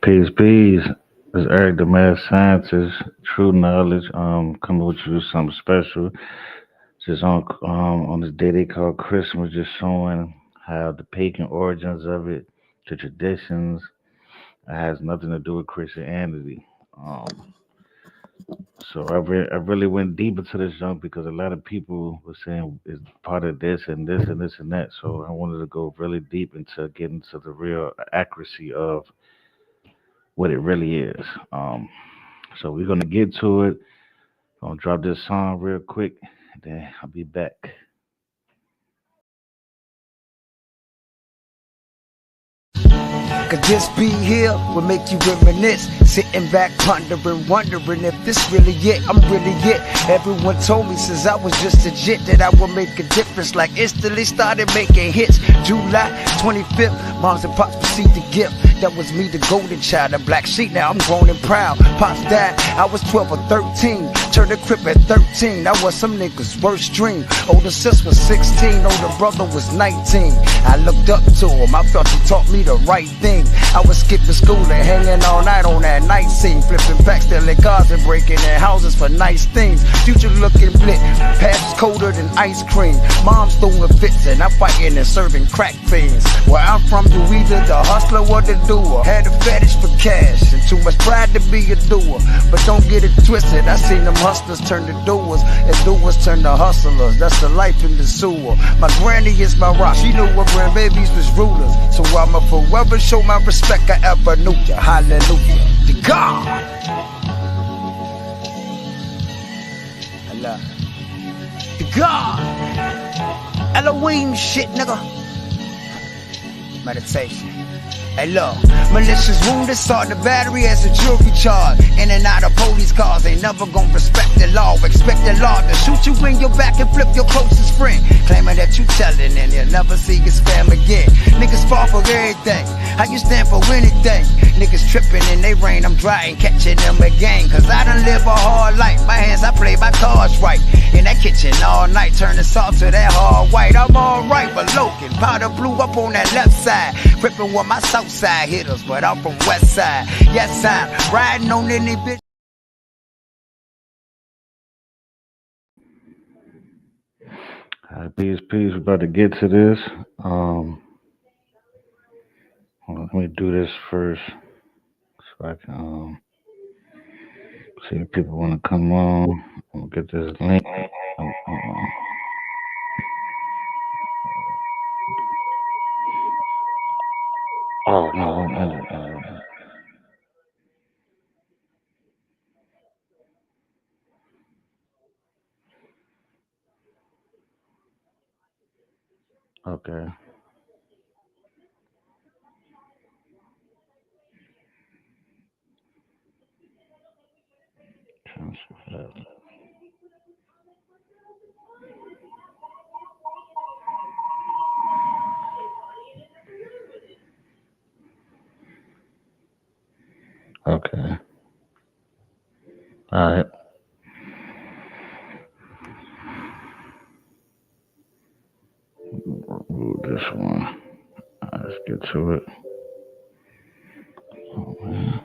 Peace, peace. This is Eric the Mad Scientist. True knowledge. Coming with you something special. Just on this day they call Christmas, just showing how the pagan origins of it, the traditions, it has nothing to do with Christianity. Um, I really went deep into this junk because a lot of people were saying it's part of this and this and this and that. So I wanted to go really deep into getting to the real accuracy of what it really is. So we're gonna get to it. Gonna drop this song real quick, and then I'll be back. Could just be here will make you reminisce. Sitting back, pondering, wondering if this really it. I'm really it. Everyone told me since I was just a jit that I would make a difference. Like instantly started making hits. July 25th, moms and pops received the gift. That was me, the golden child, the black sheep. Now I'm grown and proud. Pops died, I was 12 or 13. Turned a crip at 13. That was some niggas' worst dream. Older sis was 16, older brother was 19. I looked up to him, I felt he taught me the right thing. I was skipping school and hanging all night on that night scene, flipping packs, stealing cars and breaking in houses for nice things. Future looking blit, past colder than ice cream. Mom's throwing fits and I'm fighting and serving crack fiends. Where I'm from, you either the hustler or the doer. Had a fetish for cash and too much pride to be a doer. But don't get it twisted, I seen them hustlers turn to doers and doers turn to hustlers. That's the life in the sewer. My granny is my rock, she knew her grandbabies was rulers. So I'ma forever show my respect I ever knew ya. Hallelujah. To God. Allah. To God. Elohim shit, nigga. Meditation. Hey look, malicious wounded, saw the battery as a jury charge. In and out of police cars, ain't never gonna respect the law. Expect the law to shoot you in your back and flip your closest friend. Claiming that you telling and you'll never see your spam again. Niggas fall for everything, how you stand for anything? Niggas tripping in they rain, I'm dry and catching them again. Cause I done live a hard life, my hands I play my cards right. In that kitchen all night, turning salt to that hard white. I'm alright, but Logan, powder blue up on that left side. Crippin' with my south side hitters, but I'm from west side. Yes, I'm riding on any bitch. Peace, peace. We're about to get to this. Hold on, let me do this first so I can see if people want to come on. I'm gonna get this link. Oh no, okay. Okay. All right. Move this one. Let's get to it. Oh, man.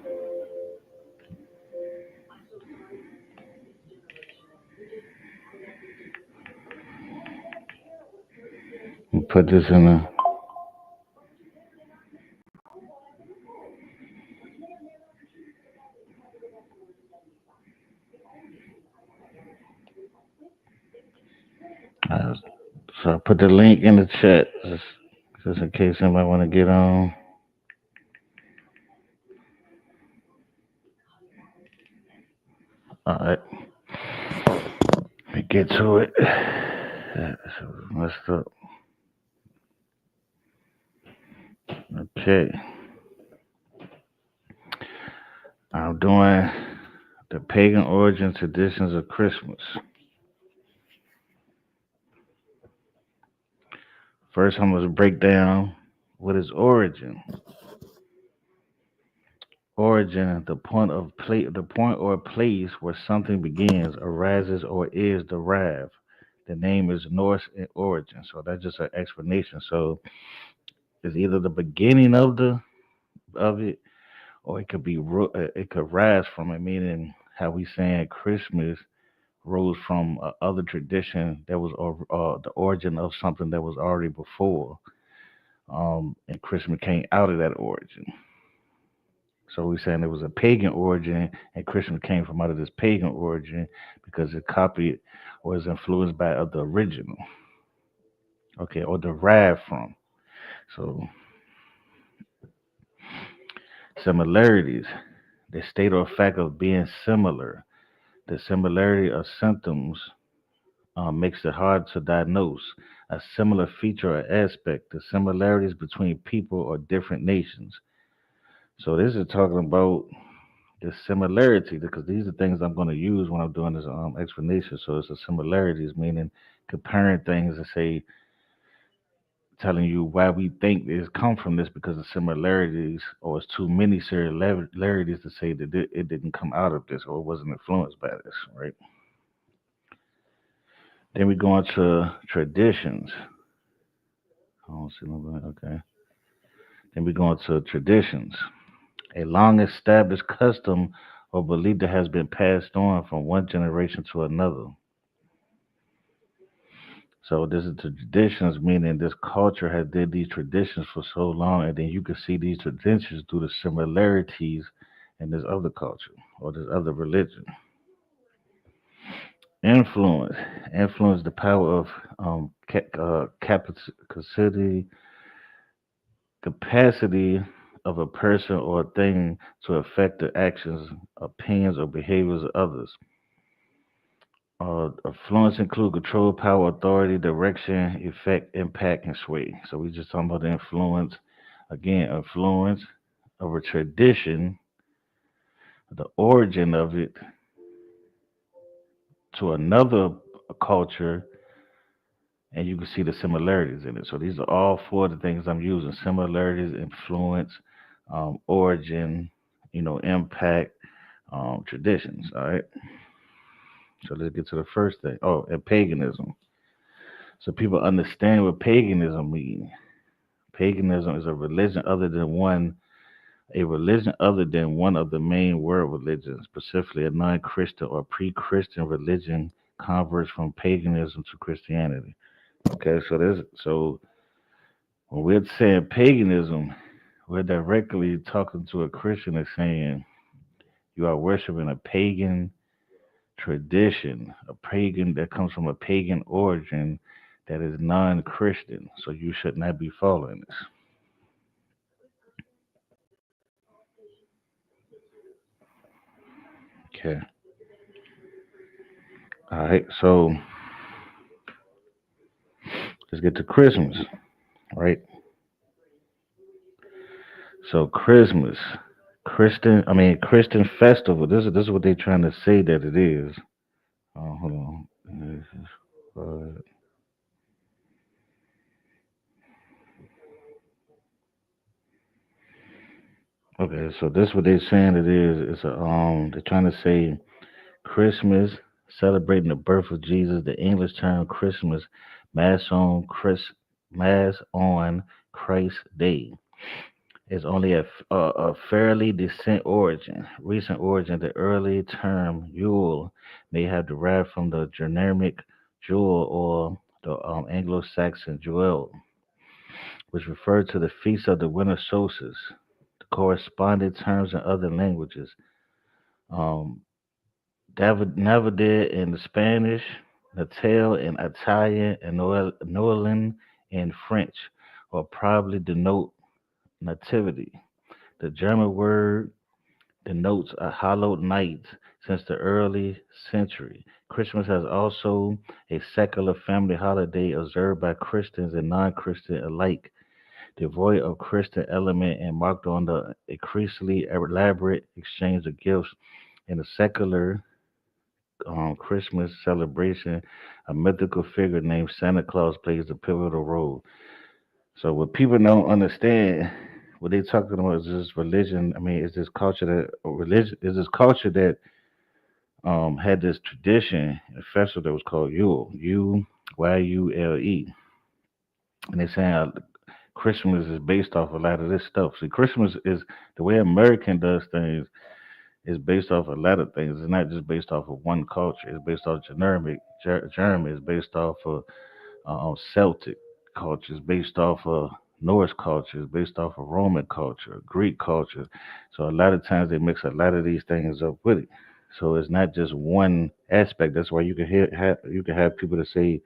Put this in a. So I put the link in the chat just in case somebody want to get on. All right. Let me get to it. That's messed up. Okay. I'm doing the pagan origin traditions of Christmas. First, I'm going to break down what is origin. Origin, the point or place where something begins, arises, or is derived. The name is Norse in origin, so that's just an explanation. So it's either the beginning of it, or it could be it could rise from it, meaning how we saying Christmas rose from other tradition that was the origin of something that was already before, and Christmas came out of that origin. So we're saying it was a pagan origin, and Christmas came from out of this pagan origin because it copied or is influenced by the original, okay, or derived from. So similarities, the state or fact of being similar, the similarity of symptoms makes it hard to diagnose. A similar feature or aspect, the similarities between people or different nations. So this is talking about the similarity because these are things I'm going to use when I'm doing this explanation. So it's the similarities, meaning comparing things and say telling you why we think this come from this because of similarities, or it's too many similarities to say that it didn't come out of this or it wasn't influenced by this, right? Then we go into traditions. I don't see nobody. Okay. Then we go into traditions, a long established custom or belief that has been passed on from one generation to another. So this is the traditions, meaning this culture has did these traditions for so long, and then you can see these traditions through the similarities in this other culture or this other religion. Influence, influence the power of capacity, capacity of a person or a thing to affect the actions, opinions, or behaviors of others. Influence include control, power, authority, direction, effect, impact, and sway. So we just talking about the influence. Again, influence of a tradition, the origin of it to another culture, and you can see the similarities in it. So these are all four of the things I'm using: similarities, influence, origin, impact, traditions. All right. So let's get to the first thing. Oh, and paganism. So people understand what paganism means. Paganism is a religion other than one of the main world religions, specifically a non-Christian or pre-Christian religion converts from paganism to Christianity. Okay, so when we're saying paganism, we're directly talking to a Christian and saying you are worshiping a pagan tradition, a pagan that comes from a pagan origin that is non-Christian. So you should not be following this. Okay. All right. So let's get to Christmas. Right. So Christmas, Christian festival. This is what they're trying to say that it is. Hold on. Okay, so this what they're saying it is. It's a they're trying to say Christmas, celebrating the birth of Jesus. The English term Christmas, mass on Chris, mass on Christ Day, is only a fairly recent origin. The early term Yule may have derived from the Germanic Jewel or the Anglo-Saxon Jewel, which referred to the feast of the winter solstice. The corresponding terms in other languages, um, Navidad in the Spanish, Natal in Italian, and Noël in French, or probably denote nativity. The German word denotes a hallowed night since the early century. Christmas has also a secular family holiday observed by Christians and non-Christian alike, devoid of Christian element and marked on the increasingly elaborate exchange of gifts in the secular Christmas celebration. A mythical figure named Santa Claus plays a pivotal role. So what people don't understand, what they're talking about is this religion. I mean, is this culture that or religion is this culture that had this tradition, a festival that was called Yule, Yule, and they're saying Christmas is based off a lot of this stuff. See, Christmas is the way American does things is based off a lot of things. It's not just based off of one culture. It's based off German. It's based off of Celtic culture. It's based off of Norse culture. It's based off of Roman culture, Greek culture. So a lot of times they mix a lot of these things up with it. So it's not just one aspect. That's why you can have people that say,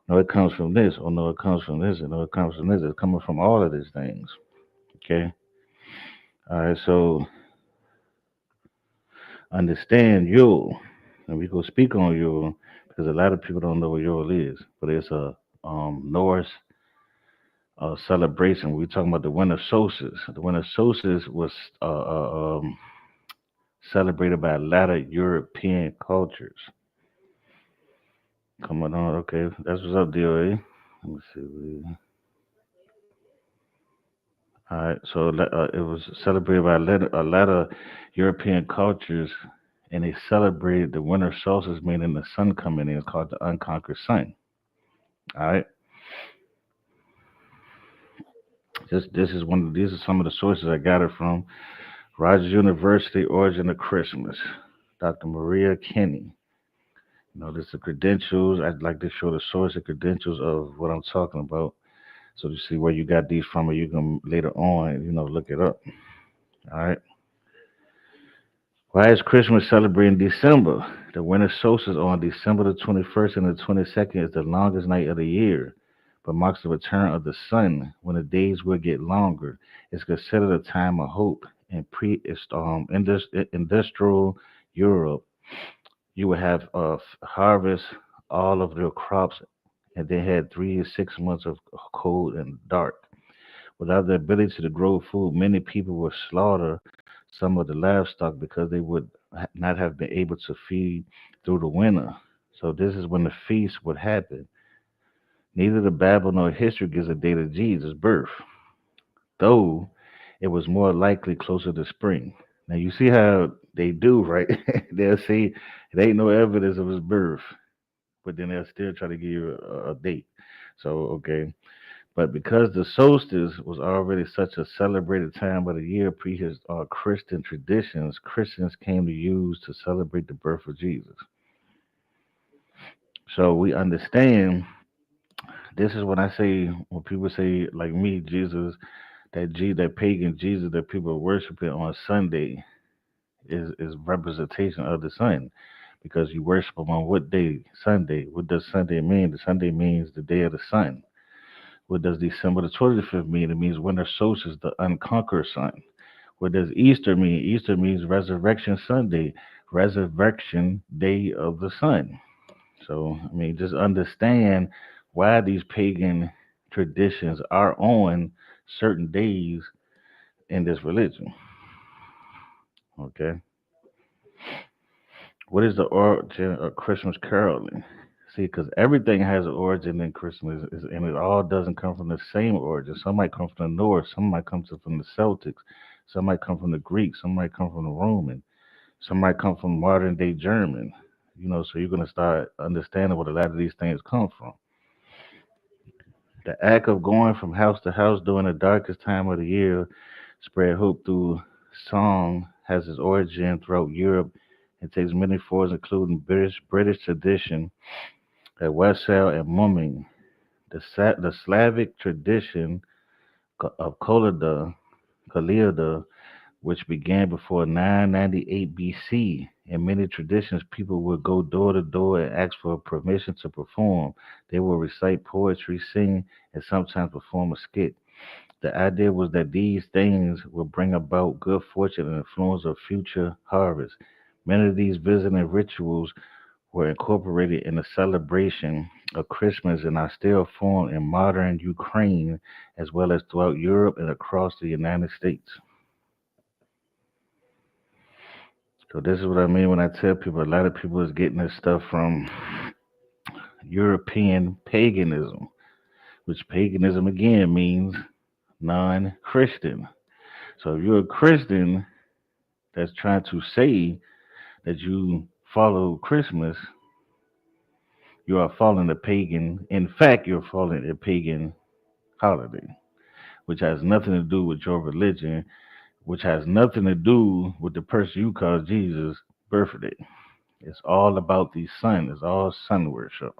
no, it comes from this, or no, it comes from this, and no, it comes from this. It's coming from all of these things. Okay. All right. So understand Yule, and we go speak on Yule because a lot of people don't know what Yule is, but it's a Norse celebration. We're talking about the winter solstice. The winter solstice was celebrated by a lot of European cultures. Coming on, okay, that's what's up, DOA. Let me see. All right, so it was celebrated by a lot of European cultures, and they celebrated the winter solstice, meaning the sun coming in. It's called the unconquered sun. All right, this is one. These are some of the sources I got it from. Rogers University, Origin of Christmas. Dr. Maria Kinney. You know, this is the credentials. I'd like to show the source and credentials of what I'm talking about. So you see where you got these from, or you can later on, look it up. All right. Why is Christmas celebrated in December? The winter solstice on December the 21st and the 22nd is the longest night of the year, but marks the return of the sun when the days will get longer. It's considered a time of hope in industrial Europe. You would have harvest all of their crops, and they had 3 to 6 months of cold and dark. Without the ability to grow food, many people would slaughter some of the livestock because they would not have been able to feed through the winter. So this is when the feast would happen. Neither the Bible nor history gives a date of Jesus' birth, though it was more likely closer to spring. Now you see how they do, right? They'll say it ain't no evidence of his birth, but then they'll still try to give you a date. So okay. But because the solstice was already such a celebrated time of the year, Christian traditions, Christians came to use to celebrate the birth of Jesus. So we understand this is when I say, when people say, like me, Jesus, that pagan Jesus that people are worshiping on Sunday is representation of the sun because you worship him on what day? Sunday. What does Sunday mean? The Sunday means the day of the sun. What does December the 25th mean? It means winter solstice, the unconquered sun. What does Easter mean? Easter means Resurrection Sunday, resurrection day of the sun. So, I mean, just understand why these pagan traditions are on certain days in this religion. Okay. What is the origin of Christmas caroling? See, because everything has an origin in Christmas, and it all doesn't come from the same origin. Some might come from the North, some might come from the Celtics, some might come from the Greeks, some might come from the Roman, some might come from modern day German. So you're going to start understanding where a lot of these things come from. The act of going from house to house during the darkest time of the year spread hope through song has its origin throughout Europe and takes many forms, including British tradition at wassail and mumming. The Slavic tradition of Kolida, which began before 998 BC. In many traditions, people would go door to door and ask for permission to perform. They would recite poetry, sing, and sometimes perform a skit. The idea was that these things would bring about good fortune and influence of future harvest. Many of these visiting rituals were incorporated in the celebration of Christmas and are still formed in modern Ukraine as well as throughout Europe and across the United States. So this is what I mean when I tell people a lot of people is getting this stuff from European paganism, which paganism again means non-Christian. So if you're a Christian that's trying to say that you follow Christmas, you are following a pagan. In fact, you're following a pagan holiday. which has nothing to do with your religion, which has nothing to do with the person you call Jesus' birthday. It's all about the sun. It's all sun worship.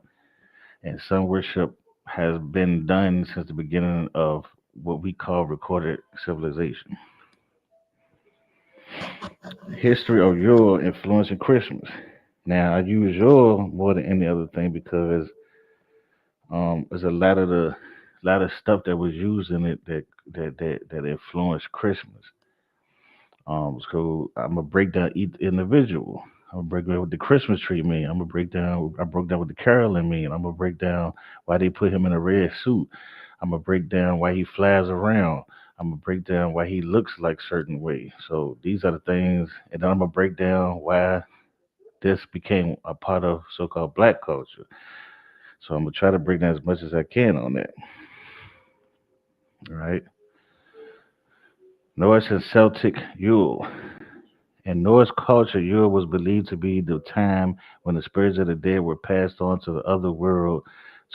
And sun worship has been done since the beginning of what we call recorded civilization. History of Yule influencing Christmas. Now, I use Yule more than any other thing because there's a lot of stuff that was used in it that influenced Christmas. So I'm gonna break down each individual. I'm gonna break down what the Christmas tree mean. I'm gonna break down. I broke down what the caroling mean. I'm gonna break down why they put him in a red suit. I'm gonna break down why he flies around. I'm gonna break down why he looks like certain way. So these are the things, and then I'm gonna break down why this became a part of so-called Black culture. So I'm gonna try to break down as much as I can on that. All right. Norse and Celtic Yule. In Norse culture, Yule was believed to be the time when the spirits of the dead were passed on to the other world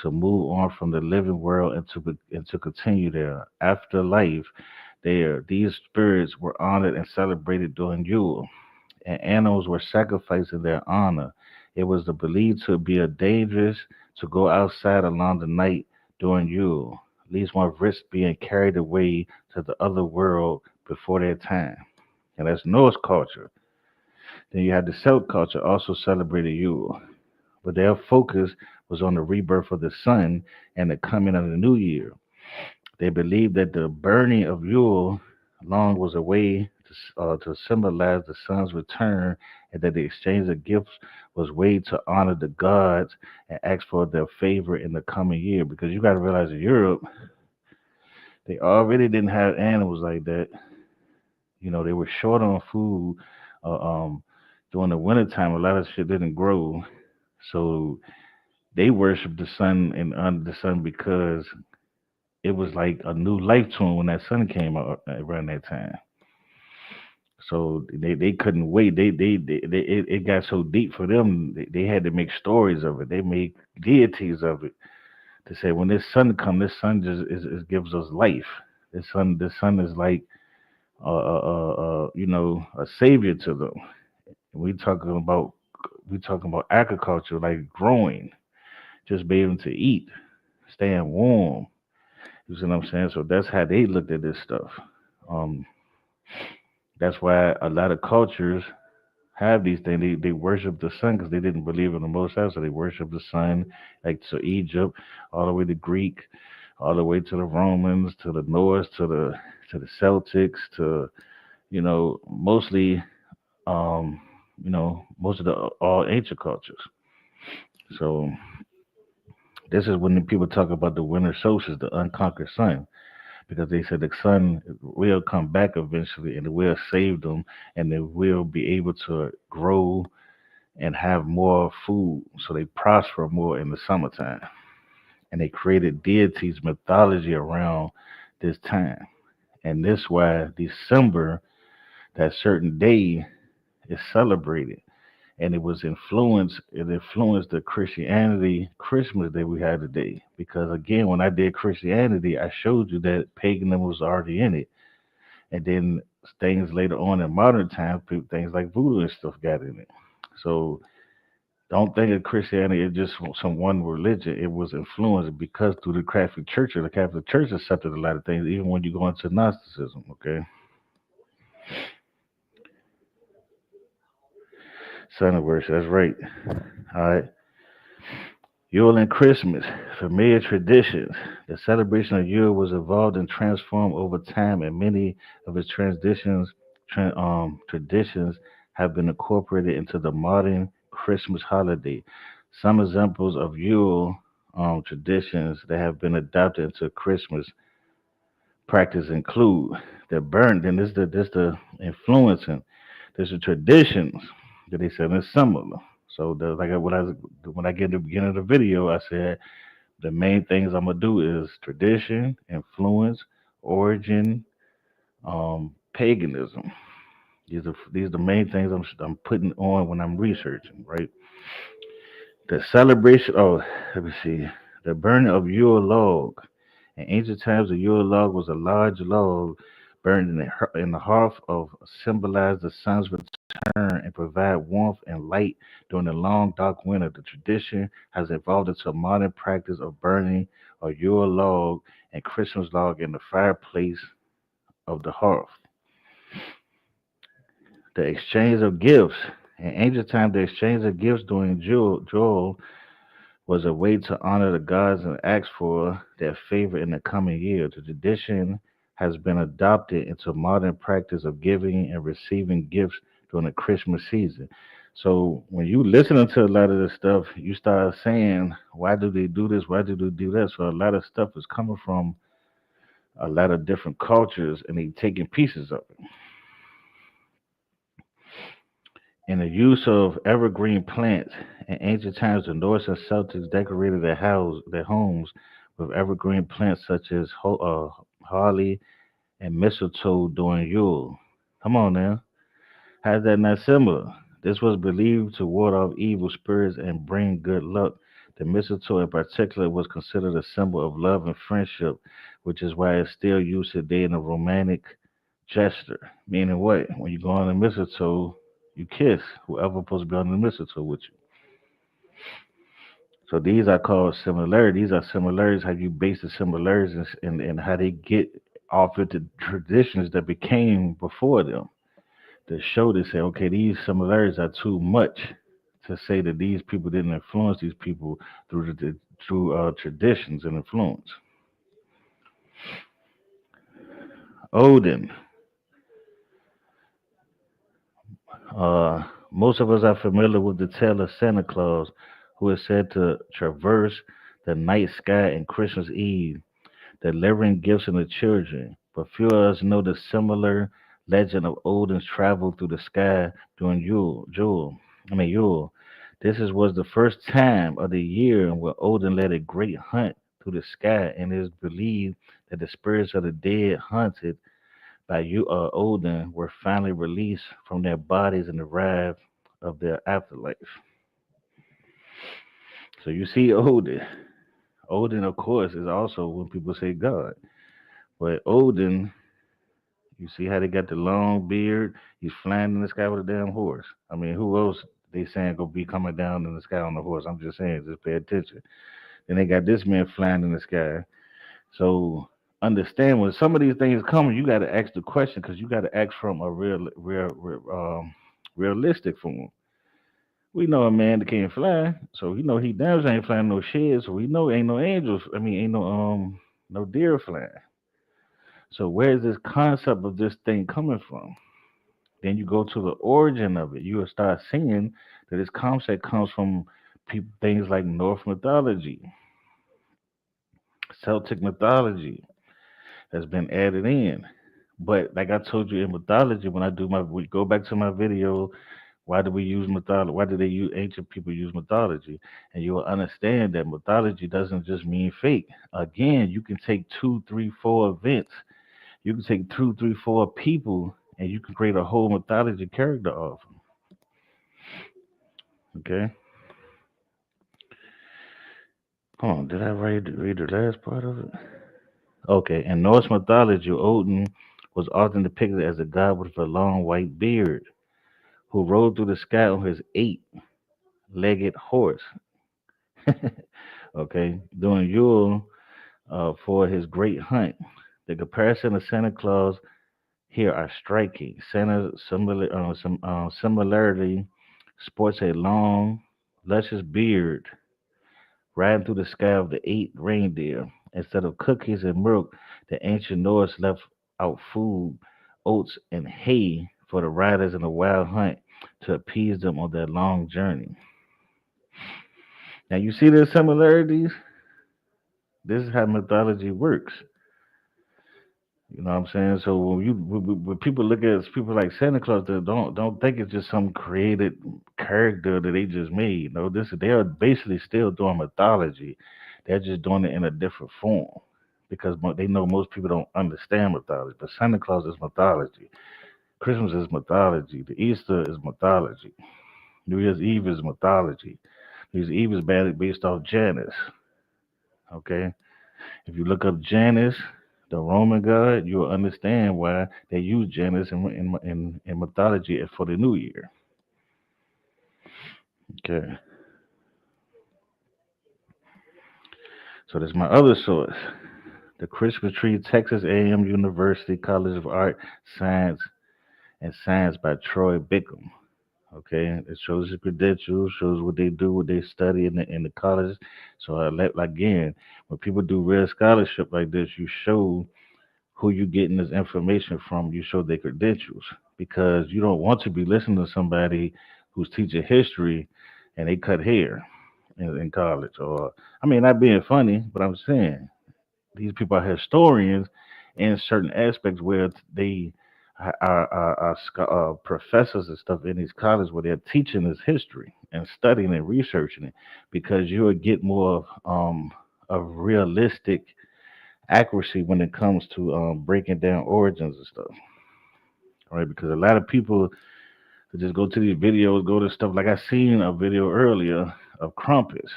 to move on from the living world and to continue their afterlife. There, these spirits were honored and celebrated during Yule, and animals were sacrificed in their honor. It was believed to be a dangerous to go outside along the night during Yule, least one risked being carried away to the other world before their time. And that's Norse culture. Then you had the Celt culture also celebrated Yule, but their focus was on the rebirth of the sun and the coming of the new year. They believed that the burning of Yule long was a way to symbolize the sun's return, and that the exchange of gifts was a way to honor the gods and ask for their favor in the coming year. Because you got to realize in Europe, they already didn't have animals like that. They were short on food. Uh, um, During the wintertime, a lot of shit didn't grow. So they worshiped the sun and under the sun because it was like a new life to them when that sun came out around that time. So they couldn't wait. It got so deep for them. They had to make stories of it. They made deities of it to say when this sun come, this sun just is gives us life. This sun is like a savior to them. We talking about agriculture, like growing, just being able to eat, staying warm. You see what I'm saying? So that's how they looked at this stuff. Um, that's why a lot of cultures have these things. They worship the sun because they didn't believe in the Most High, so they worship the sun, like to Egypt, all the way to Greek, all the way to the Romans, to the Norse, to the Celtics, to mostly most of the all ancient cultures. So this is when the people talk about the winter solstice, the unconquered sun, because they said the sun will come back eventually and it will save them and they will be able to grow and have more food. So they prosper more in the summertime. And they created deities, mythology around this time. And this why December, that certain day, is celebrated. And it influenced the Christianity Christmas that we have today. Because again, when I did Christianity, I showed you that paganism was already in it. And then things later on in modern times, things like voodoo and stuff got in it. So don't think of Christianity as just some one religion. It was influenced because through the Catholic Church accepted a lot of things, even when you go into Gnosticism. Okay, Son of worship. That's right. All right. Yule and Christmas, familiar traditions. The celebration of Yule was evolved and transformed over time, and many of its traditions have been incorporated into the modern Christmas holiday. Some examples of Yule traditions that have been adopted into Christmas practice include the burn. Then this the influencing. There's the traditions that they said is similar. So when I get to the beginning of the video, I said the main things I'm gonna do is tradition, influence, origin, paganism. These are the main things I'm putting on when I'm researching, right? The celebration. Oh, let me see. The burning of Yule log. In ancient times, the Yule log was a large log burned in the hearth of symbolize the sun's return and provide warmth and light during the long dark winter. The tradition has evolved into a modern practice of burning a Yule log and Christmas log in the fireplace of the hearth. The exchange of gifts. In ancient times, the exchange of gifts during Jewel was a way to honor the gods and ask for their favor in the coming year. The tradition has been adopted into modern practice of giving and receiving gifts during the Christmas season. So when you listening to a lot of this stuff, you start saying, why do they do this? Why do they do that? So a lot of stuff is coming from a lot of different cultures and they taking pieces of it. In the use of evergreen plants, in ancient times, the Norse and Celtics decorated their homes with evergreen plants such as holly and mistletoe during Yule. Come on now, how's that not similar? This was believed to ward off evil spirits and bring good luck. The mistletoe, in particular, was considered a symbol of love and friendship, which is why it's still used today in a romantic gesture. Meaning what? When you go on the mistletoe, you kiss whoever supposed to be on the mistletoe with you. So these are called similarities. These are similarities. How you base the similarities and how they get off into traditions that became before them. To show they say, okay, these similarities are too much to say that these people didn't influence these people through traditions and influence. Odin. Most of us are familiar with the tale of Santa Claus, who is said to traverse the night sky on Christmas Eve, delivering gifts to the children. But few of us know the similar legend of Odin's travel through the sky during Yule. Was the first time of the year where Odin led a great hunt through the sky, and it is believed that the spirits of the dead hunted by Odin were finally released from their bodies and arrived of their afterlife. So you see Odin. Odin, of course, is also when people say God. But Odin, you see how they got the long beard? He's flying in the sky with a damn horse. I mean, who else they saying gonna be coming down in the sky on a horse? I'm just saying, just pay attention. Then they got this man flying in the sky. So understand when some of these things come, you got to ask the question because you got to ask from a realistic form. We know a man that can't fly, so we know he damn sure ain't flying no shit. So we know ain't no angels. I mean, ain't no deer flying. So where's this concept of this thing coming from? Then you go to the origin of it. You will start seeing that this concept comes from things like Norse mythology, Celtic mythology has been added in. But like I told you in mythology, when we go back to my video, why do we use mythology? Why do they use ancient people use mythology? And you will understand that mythology doesn't just mean fake. Again, you can take two, three, four events. You can take two, three, four people, and you can create a whole mythology character of them. Okay. Hold on, did I read the last part of it? Okay. In Norse mythology, Odin was often depicted as a god with a long white beard who rode through the sky on his eight-legged horse. Okay, during Yule for his great hunt. The comparison of Santa Claus here are striking. Similarly sports a long, luscious beard riding through the sky of the eight reindeer. Instead of cookies and milk, the ancient Norse left out food, oats, and hay for the riders in the wild hunt to appease them on their long journey. Now, you see the similarities? This is how mythology works. You know what I'm saying? So when people look at people like Santa Claus, they don't think it's just some created character that they just made. No, this they are basically still doing mythology. They're just doing it in a different form because they know most people don't understand mythology. But Santa Claus is mythology. Christmas is mythology. The Easter is mythology. New Year's Eve is mythology. New Year's Eve is based off Janus. Okay, If you look up Janus, the Roman god, you will understand why they use Janus in mythology for the New Year. Okay, so that's my other source. The Christmas Tree, Texas A&M University College of Art, Science, and Science by Troy Bickham. Okay, it shows his credentials, shows what they do, what they study in the college. So again, when people do real scholarship like this, you show who you getting this information from. You show their credentials because you don't want to be listening to somebody who's teaching history and they cut hair in college. Or I mean, not being funny, but I'm saying these people are historians in certain aspects where they are professors and stuff in these colleges where they're teaching this history and studying and researching it because you will get more of realistic accuracy when it comes to breaking down origins and stuff. Right? Because a lot of people just go to these videos, go to stuff like I seen a video earlier of Crumpets.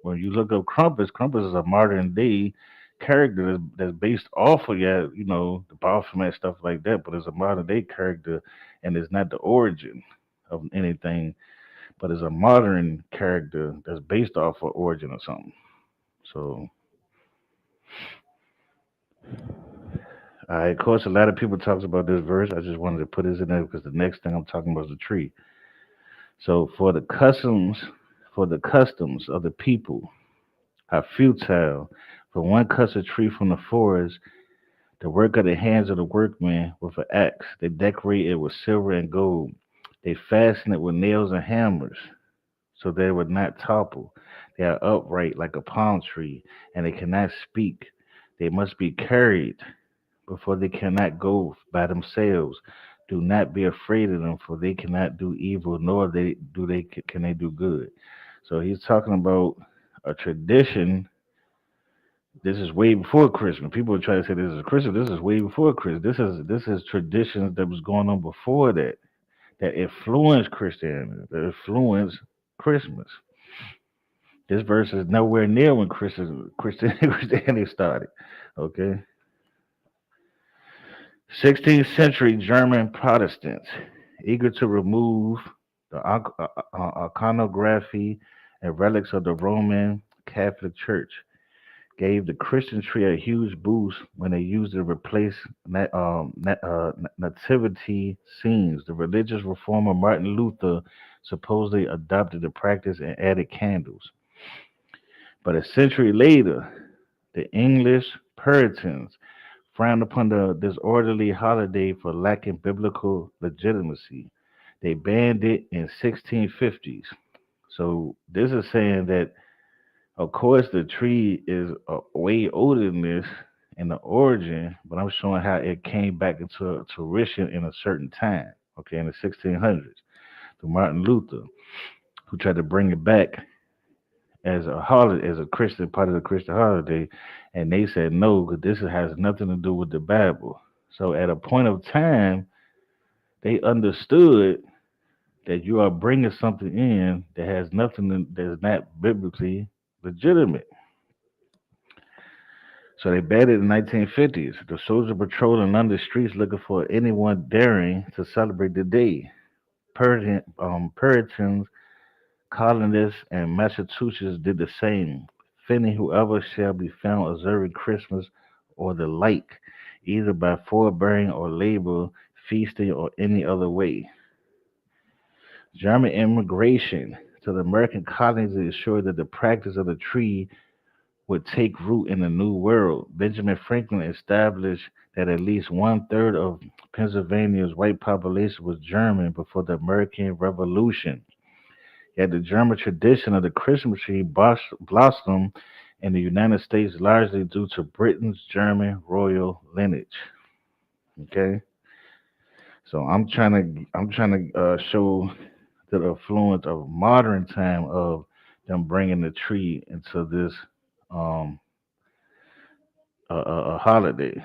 When you look up Crumpets, Crumpets is a modern day character that's based off of the Baphomet stuff like that, but it's a modern day character and it's not the origin of anything, but it's a modern character that's based off of origin or something. So of course a lot of people talks about this verse. I just wanted to put this in there because the next thing I'm talking about is the tree. So for the customs of the people are futile. For one cuts a tree from the forest, the work of the hands of the workmen with an axe. They decorate it with silver and gold. They fasten it with nails and hammers, so they would not topple. They are upright like a palm tree, and they cannot speak. They must be carried before they cannot go by themselves. Do not be afraid of them, for they cannot do evil, nor they can they do good. So he's talking about a tradition. This is way before Christmas. People try to say this is Christmas. This is way before Christmas. This is traditions that was going on before that influenced Christianity, that influenced Christmas. This verse is nowhere near when Christianity started. Okay, 16th century German Protestants, eager to remove the iconography and relics of the Roman Catholic Church, gave the Christian tree a huge boost when they used it to replace nativity scenes. The religious reformer Martin Luther supposedly adopted the practice and added candles. But a century later, the English Puritans frowned upon the disorderly holiday for lacking biblical legitimacy. They banned it in 1650s. So this is saying that, of course, the tree is way older than this in the origin, but I'm showing how it came back into fruition in a certain time. Okay, in the 1600s, to Martin Luther, who tried to bring it back as a holiday, as a Christian part of the Christian holiday, and they said no, because this has nothing to do with the Bible. So at a point of time, they understood that you are bringing something in that has nothing that's not biblically legitimate. So they banned it in the 1950s. The soldiers patrolling London streets looking for anyone daring to celebrate the day. Puritans, colonists, and Massachusetts did the same, finding whoever shall be found observing Christmas or the like, either by forbearing or labor, feasting, or any other way. German immigration to the American colonies ensured that the practice of the tree would take root in the New World. Benjamin Franklin established that at least one third of Pennsylvania's white population was German before the American Revolution. Yet the German tradition of the Christmas tree blossomed in the United States largely due to Britain's German royal lineage. Okay, so I'm trying to show the influence of modern time of them bringing the tree into this um, a holiday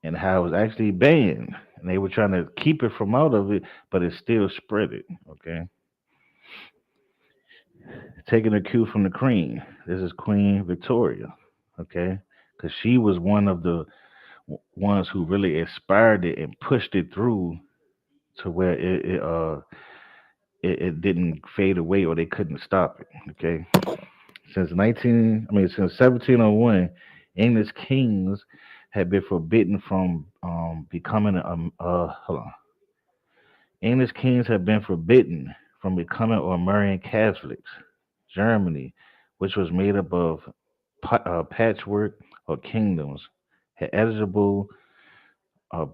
and how it was actually banned. And they were trying to keep it from out of it, but it still spread it. Okay. Taking a cue from the Queen. This is Queen Victoria. Okay. because she was one of the ones who really inspired it and pushed it through to where it didn't fade away or they couldn't stop it. Okay, since 1701, English kings had been forbidden from becoming hold on. English kings had been forbidden from becoming or marrying Catholics. Germany, which was made up of patchwork or kingdoms, had eligible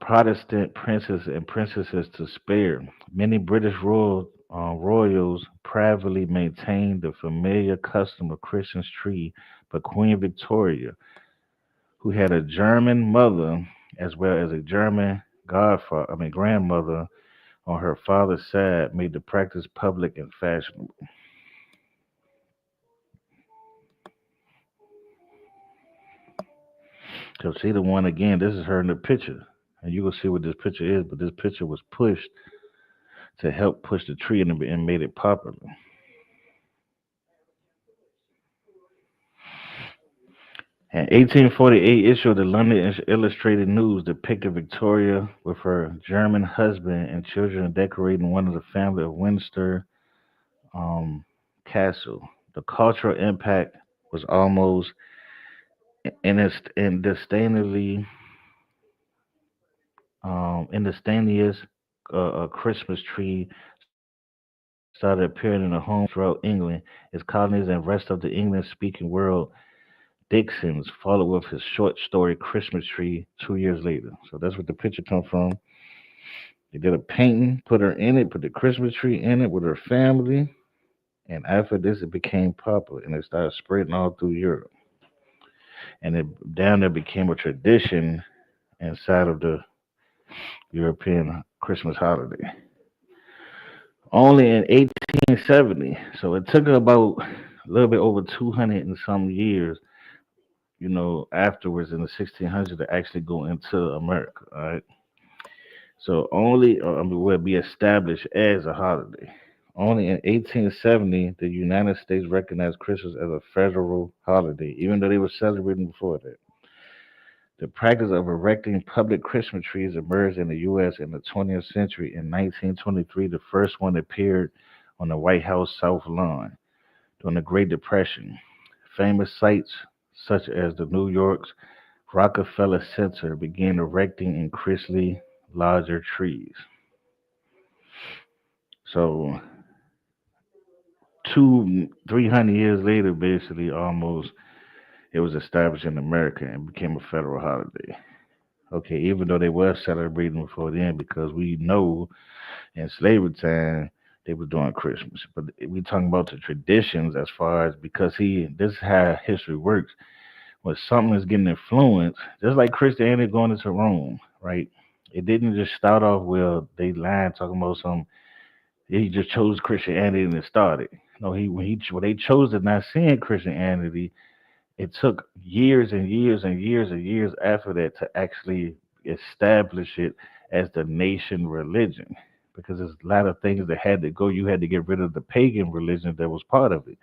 Protestant princes and princesses to spare. Many British royals privately maintained the familiar custom of Christmas tree, but Queen Victoria, who had a German mother as well as a German grandmother on her father's side, made the practice public and fashionable. So see the one again. This is her in the picture, and you will see what this picture is. But this picture was pushed to help push the tree and made it popular. In 1848, issue of the London Illustrated News depicted Victoria with her German husband and children decorating one of the family of Windsor um, Castle. The cultural impact was almost instantaneously instantaneous. A Christmas tree started appearing in the homes throughout England, its colonies, and rest of the English-speaking world. Dickens followed with his short story Christmas Tree 2 years later. So that's what the picture come from. They did a painting, put her in it, put the Christmas tree in it with her family, and after this it became popular and it started spreading all through Europe. And it down there became a tradition inside of the European Christmas holiday. Only in 1870, so it took about a little bit over 200 and some years, afterwards in the 1600s to actually go into America. All right. So only, will be established as a holiday. Only in 1870, the United States recognized Christmas as a federal holiday, even though they were celebrating before that. The practice of erecting public Christmas trees emerged in the U.S. in the 20th century. In 1923, the first one appeared on the White House South Lawn during the Great Depression. Famous sites such as the New York's Rockefeller Center began erecting increasingly larger trees. So 300 years later, basically almost, it was established in America and became a federal holiday. Okay, even though they were celebrating before then, because we know in slavery time they were doing Christmas. But we talking about the traditions as far as, because this is how history works. When something is getting influenced, just like Christianity going into Rome, right? It didn't just start off well, they lied talking about some. He just chose Christianity and it started. No, when they chose the Nicene Christianity, it took years and years and years and years after that to actually establish it as the nation religion. Because there's a lot of things that had to go. You had to get rid of the pagan religion that was part of it.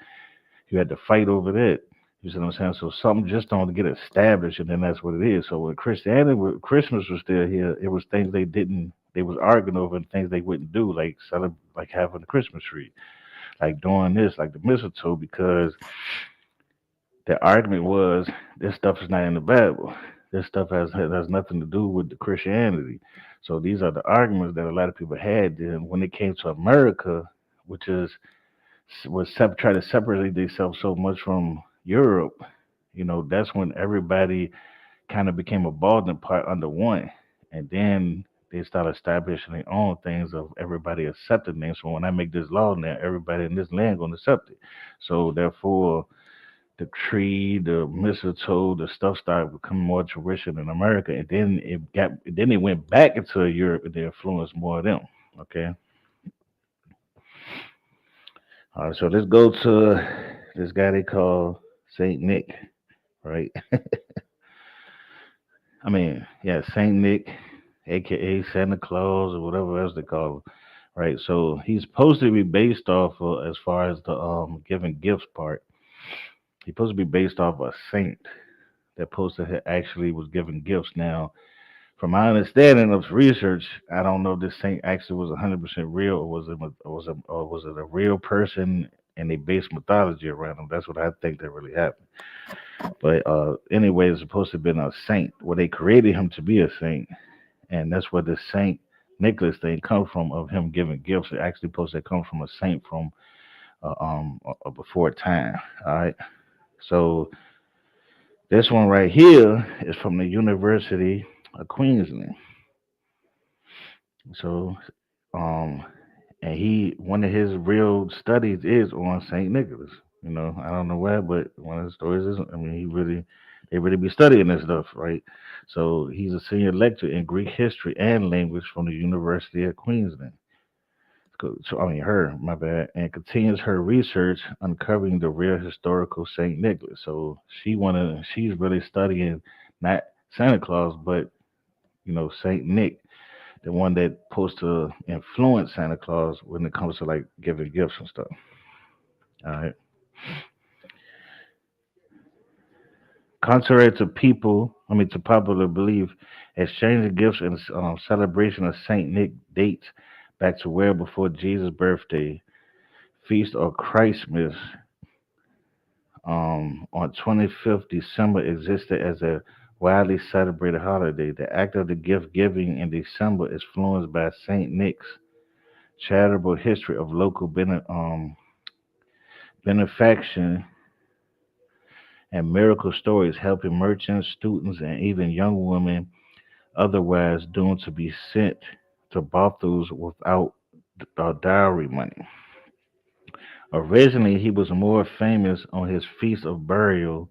You had to fight over that. You see what I'm saying? So something just don't get established, and then that's what it is. So when Christmas was still here, it was things they didn't. They was arguing over and things they wouldn't do, like like having a Christmas tree, like doing this, like the mistletoe, because the argument was this stuff is not in the Bible. This stuff has nothing to do with the Christianity. So these are the arguments that a lot of people had. Then when it came to America, which is try to separate themselves so much from Europe, that's when everybody kind of became a balding part under one, and then they started establishing their own things of everybody accepting things. So when I make this law now, everybody in this land gonna accept it. So therefore, the tree, the mistletoe, the stuff started becoming more tradition in America, and then it went back into Europe and they influenced more of them. Okay, all right. So let's go to this guy they call Saint Nick, right? Yeah, Saint Nick, aka Santa Claus or whatever else they call him, right? So he's supposed to be based off of, as far as the giving gifts part. He's supposed to be based off a saint, that posted had actually was giving gifts. Now, from my understanding of research, I don't know if this saint actually was 100% real, or was it a real person and they based mythology around him. That's what I think that really happened. But anyway, it's supposed to have been a saint. Well, they created him to be a saint, and that's where the Saint Nicholas thing come from of him giving gifts. It actually supposed to come from a saint from before time. All right, so this one right here is from the University of Queensland. So, um, and he one of his real studies is on Saint Nicholas. I don't know where, but one of the stories is. I mean, they really be studying this stuff, right? So he's a senior lecturer in Greek history and language from the University of Queensland. So I mean, her, my bad, and continues her research uncovering the real historical Saint Nicholas. So she's really studying not Santa Claus, but Saint Nick, the one that supposed to influence Santa Claus when it comes to like giving gifts and stuff. All right. Contrary to to popular belief, exchanging gifts and celebration of Saint Nick dates back to well before Jesus' birthday, feast or Christmas. On 25th December existed as a widely celebrated holiday. The act of the gift giving in December is influenced by Saint Nick's charitable history of local benefaction and miracle stories, helping merchants, students, and even young women otherwise doomed to be sent to brothels without dowry money. Originally, he was more famous on his feast of burial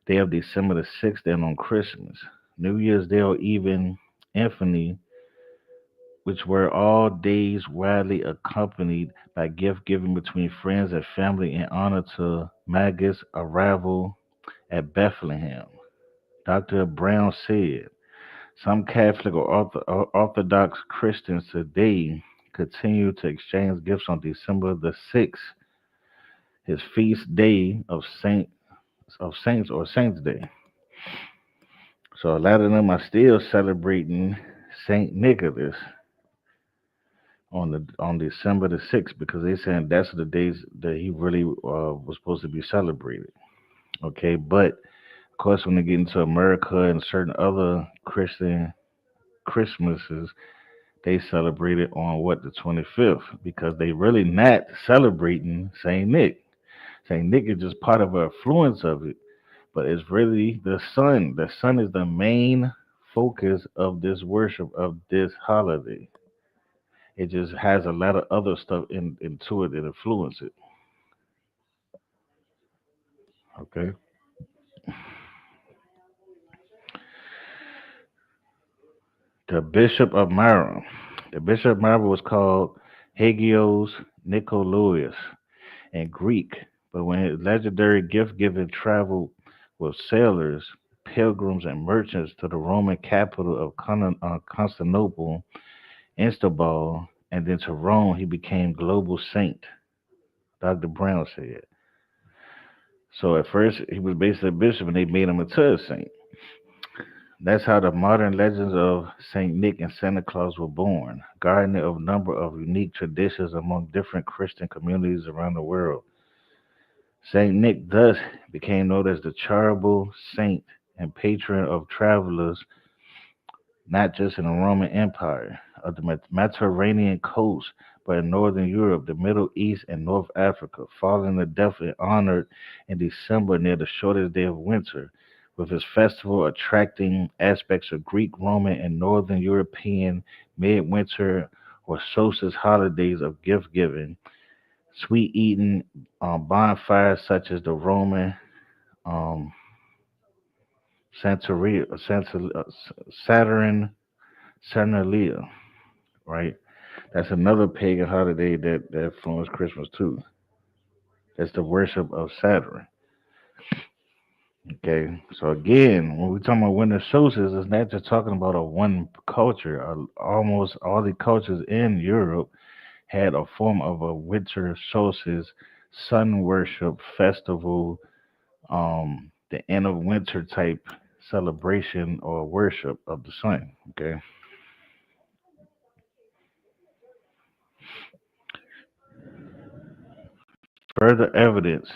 day of December the 6th than on Christmas, New Year's Day, or even Infinity, which were all days widely accompanied by gift giving between friends and family in honor to Magus' arrival at Bethlehem. Dr. Brown said, some Catholic or Orthodox Christians today continue to exchange gifts on December the 6th, his feast day of Saints or Saints Day. So a lot of them are still celebrating Saint Nicholas on December the 6th because they saying that's the days that he really was supposed to be celebrated. Okay, but of course when they get into America and certain other Christian Christmases, they celebrate it on what, the 25th, because they really not celebrating Saint Nick. Saint Nick is just part of an influence of it, but it's really the sun. The sun is the main focus of this worship of this holiday. It just has a lot of other stuff into it that influence it. Okay. The Bishop of Myra. The Bishop of Myra was called Hagios Nikolaos in Greek, but when his legendary gift giving traveled with sailors, pilgrims, and merchants to the Roman capital of Constantinople, Istanbul, and then to Rome, he became global saint, Dr. Brown said. So at first, he was basically a bishop, and they made him into a saint. That's how the modern legends of Saint Nick and Santa Claus were born, garnering a number of unique traditions among different Christian communities around the world. Saint Nick thus became known as the charitable saint and patron of travelers, not just in the Roman Empire of the Mediterranean coast, but in Northern Europe, the Middle East, and North Africa, falling to death and honored in December near the shortest day of winter, with his festival attracting aspects of Greek, Roman, and Northern European midwinter or solstice holidays of gift giving, sweet eating, bonfires such as the Roman um, Saturn Saturnalia, right? That's another pagan holiday that influenced Christmas too. That's the worship of Saturn. Okay, so again, when we're talking about winter solstice, it's not just talking about a one culture. Almost all the cultures in Europe had a form of a winter solstice sun worship festival. the end of winter type celebration or worship of the sun. Okay. Further evidence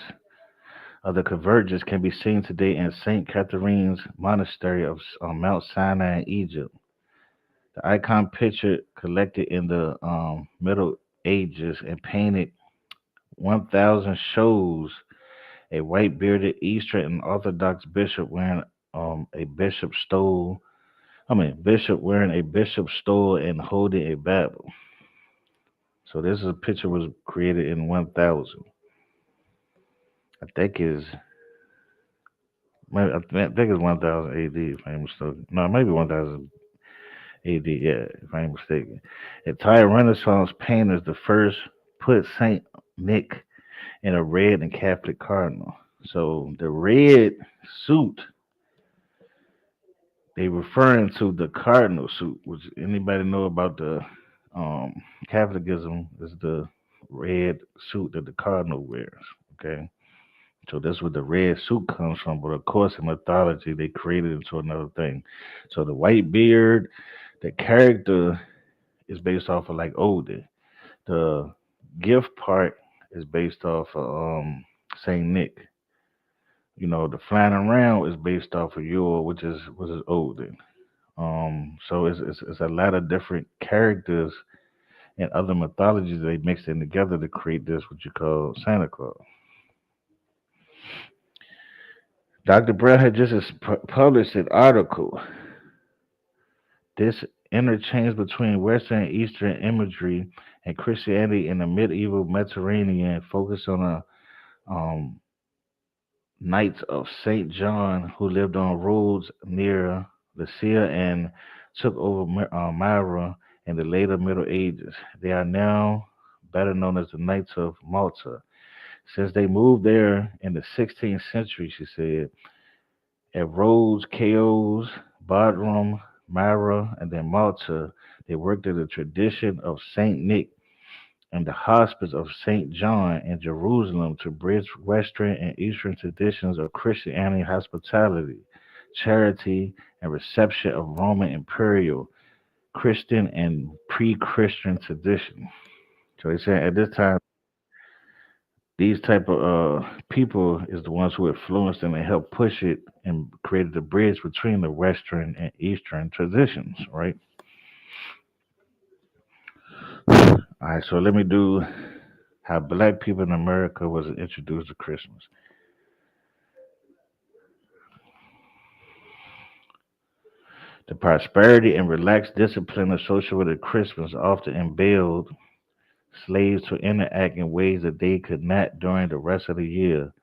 of the convergence can be seen today in St. Catherine's Monastery of on Mount Sinai in Egypt. The icon picture collected in the Middle Ages and painted 1000 shows a white bearded Eastern and Orthodox bishop wearing a bishop stole. Bishop wearing a bishop stole and holding a Bible. So this is a picture was created in 1000. I think is I think it's 1000 AD if I'm mistaken. No, maybe 1000 AD. Yeah, if I'm mistaken. Italian Renaissance painters the first put Saint Nick in a red and Catholic cardinal. So the red suit they referring to the cardinal suit, which anybody know about the um, Catholicism is the red suit that the cardinal wears. Okay, so that's where the red suit comes from. But of course, in mythology, they created it into another thing. So the white beard, the character is based off of like Odin. The gift part is based off of Saint Nick. You know, the flying around is based off of Yule, which is Odin. So it's a lot of different characters and other mythologies they mixed in together to create this what you call Santa Claus. Dr. Brown had just published an article. This interchange between Western and Eastern imagery and Christianity in the medieval Mediterranean focused on a um, Knights of Saint John who lived on roads near Lycia and took over Myra in the later Middle Ages. They are now better known as the Knights of Malta. Since they moved there in the 16th century, she said, at Rhodes, Chaos, Bodrum, Myra, and then Malta, they worked in the tradition of Saint Nick and the hospice of St. John in Jerusalem to bridge Western and Eastern traditions of Christianity, hospitality, charity, and reception of Roman imperial, Christian, and pre Christian tradition. So he said at this time, these type of people is the ones who influenced and they helped push it and created the bridge between the Western and Eastern traditions, right? All right, so let me do how black people in America was introduced to Christmas. The prosperity and relaxed discipline associated with Christmas often impelled slaves to interact in ways that they could not during the rest of the year.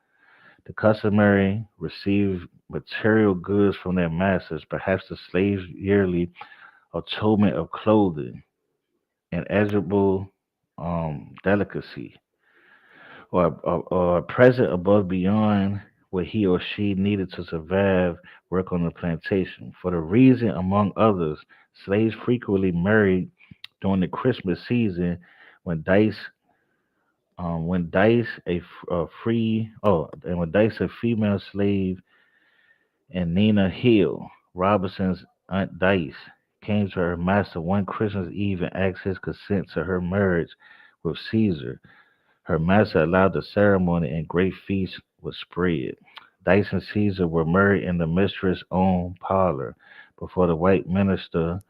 The customary receive material goods from their masters, perhaps the slaves' yearly atonement of clothing, an eligible delicacy, or a present above beyond what he or she needed to survive work on the plantation. For the reason, among others, slaves frequently married during the Christmas season when Dice when Dice a free and when Dice a female slave and Nina Hill, Robinson's Aunt Dice, came to her master one Christmas Eve and asked his consent to her marriage with Caesar. Her master allowed the ceremony and great feast was spread. Dice and Caesar were married in the mistress' own parlor. Before the white minister,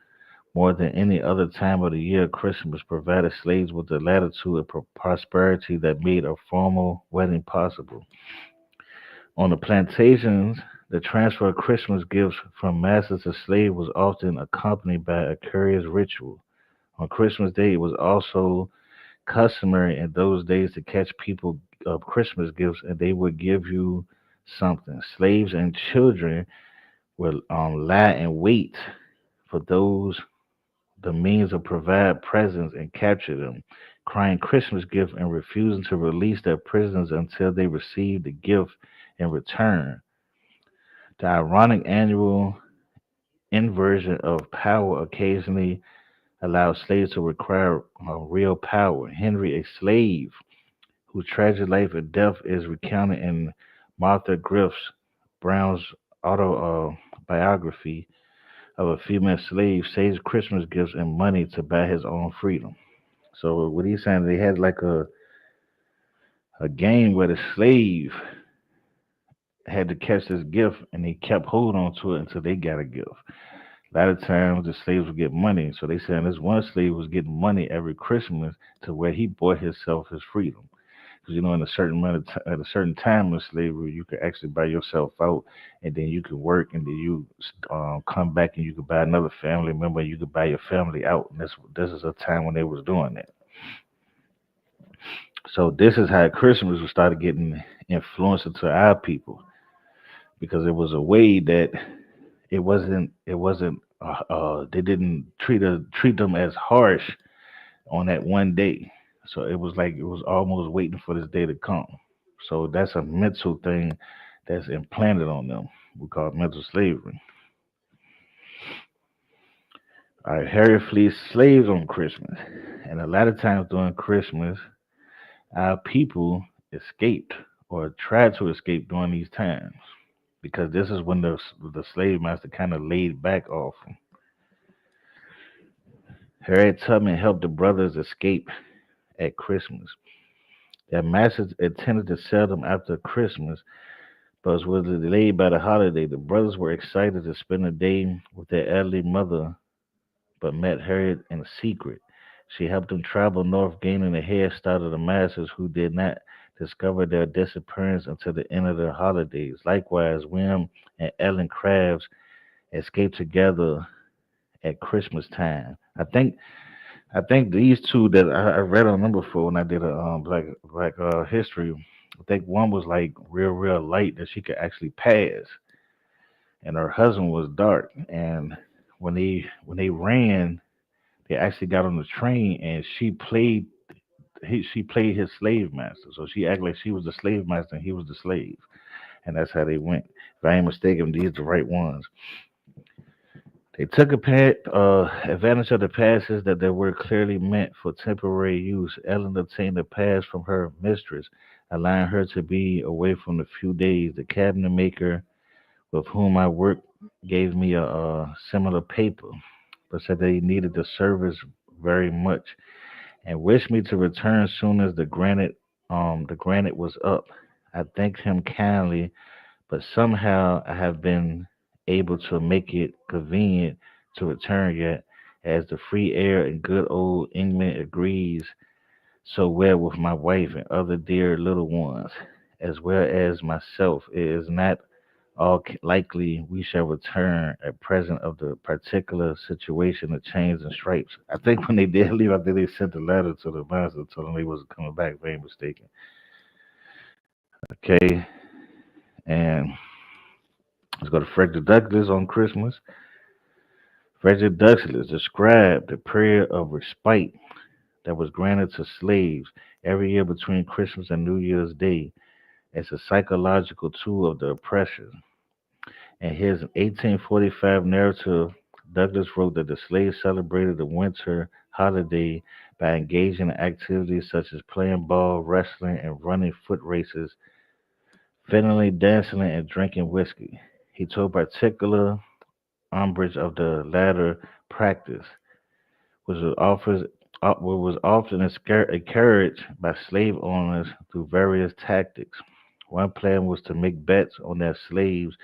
more than any other time of the year, Christmas provided slaves with the latitude and prosperity that made a formal wedding possible. On the plantations, the transfer of Christmas gifts from master to slave was often accompanied by a curious ritual. On Christmas Day, it was also customary in those days to catch people of Christmas gifts and they would give you something. Slaves and children would lie in wait for those the means of provide presents and capture them, crying Christmas gift and refusing to release their prisoners until they received the gift in return. The ironic annual inversion of power occasionally allowed slaves to require real power. Henry, a slave whose tragic life and death is recounted in Martha Griff's Brown's autobiography of a female slave saves Christmas gifts and money to buy his own freedom. So what he's saying, they had like a game where the slave had to catch this gift and they kept holding on to it until they got a gift. A lot of times the slaves would get money. So they said this one slave was getting money every Christmas to where he bought himself his freedom. Because in a certain at a certain time of slavery, you could actually buy yourself out, and then you could work, and then you come back and you could buy another family member. You could buy your family out. And this is a time when they was doing that. So this is how Christmas was started getting influenced into our people because it was a way that it wasn't they didn't treat them as harsh on that one day. So it was like it was almost waiting for this day to come. So that's a mental thing that's implanted on them. We call it mental slavery. All right, Harry flees slaves on Christmas. And a lot of times during Christmas, our people escaped or tried to escape during these times because this is when the slave master kind of laid back off. Harriet Tubman helped the brothers escape at Christmas. Their masters intended to sell them after Christmas, but was delayed by the holiday. The brothers were excited to spend a day with their elderly mother, but met Harriet in secret. She helped them travel north, gaining a head start of the masters who did not discover their disappearance until the end of the holidays. Likewise, William and Ellen Crabs escaped together at Christmas time. I think these two that I read on them before when I did a black history. I think one was like real light that she could actually pass, and her husband was dark. And when they ran, they actually got on the train, and she played his slave master. So she acted like she was the slave master and he was the slave, and that's how they went. If I ain't mistaken, these are the right ones. They took advantage of the passes that they were clearly meant for temporary use. Ellen obtained a pass from her mistress, allowing her to be away from the few days. The cabinet maker with whom I worked gave me a similar paper, but said they needed the service very much and wished me to return soon as the granite was up. I thanked him kindly, but somehow I have been able to make it convenient to return yet, as the free air in good old England agrees so well with my wife and other dear little ones, as well as myself. It is not all likely we shall return at present of the particular situation of chains and stripes. I think when they did leave, I think they sent a letter to the master telling them they wasn't coming back, if I ain't mistaken. Okay, and let's go to Frederick Douglass on Christmas. Frederick Douglass described the period of respite that was granted to slaves every year between Christmas and New Year's Day as a psychological tool of the oppressor. In his 1845 narrative, Douglass wrote that the slaves celebrated the winter holiday by engaging in activities such as playing ball, wrestling, and running foot races, fiddling, dancing, and drinking whiskey. He took particular umbrage of the latter practice, which was often encouraged by slave owners through various tactics. One plan was to make bets on their slaves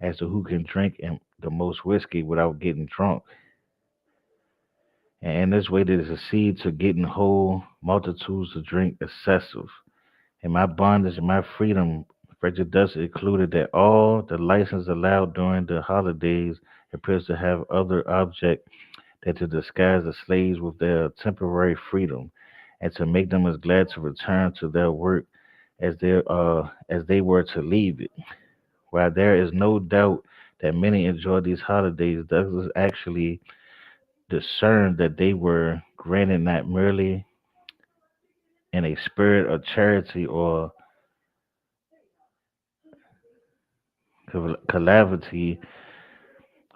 as to who can drink the most whiskey without getting drunk, and in this way they succeed to getting whole multitudes to drink excessive. In my bondage and my freedom, Frederick Douglass included that all the license allowed during the holidays appears to have other object than to disguise the slaves with their temporary freedom, and to make them as glad to return to their work as they were to leave it. While there is no doubt that many enjoy these holidays, Douglas actually discerned that they were granted not merely in a spirit of charity or calamity,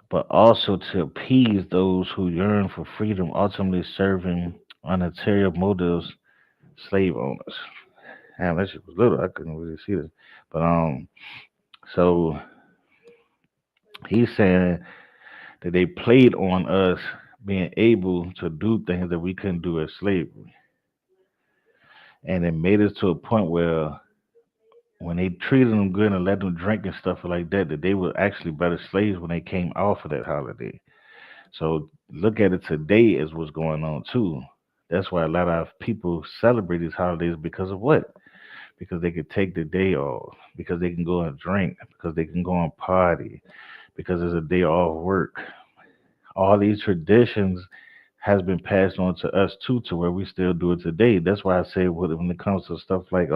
but also to appease those who yearn for freedom, ultimately serving on ulterior motives, slave owners. Damn, that shit was little. I couldn't really see this, but so. He's saying that they played on us being able to do things that we couldn't do as slavery, and it made us to a point where when they treated them good and let them drink and stuff like that, that they were actually better slaves when they came off of that holiday. So look at it today as what's going on too. That's why a lot of people celebrate these holidays because of what? Because they could take the day off, because they can go and drink, because they can go and party, because it's a day off work. All these traditions has been passed on to us too, to where we still do it today. That's why I say when it comes to stuff like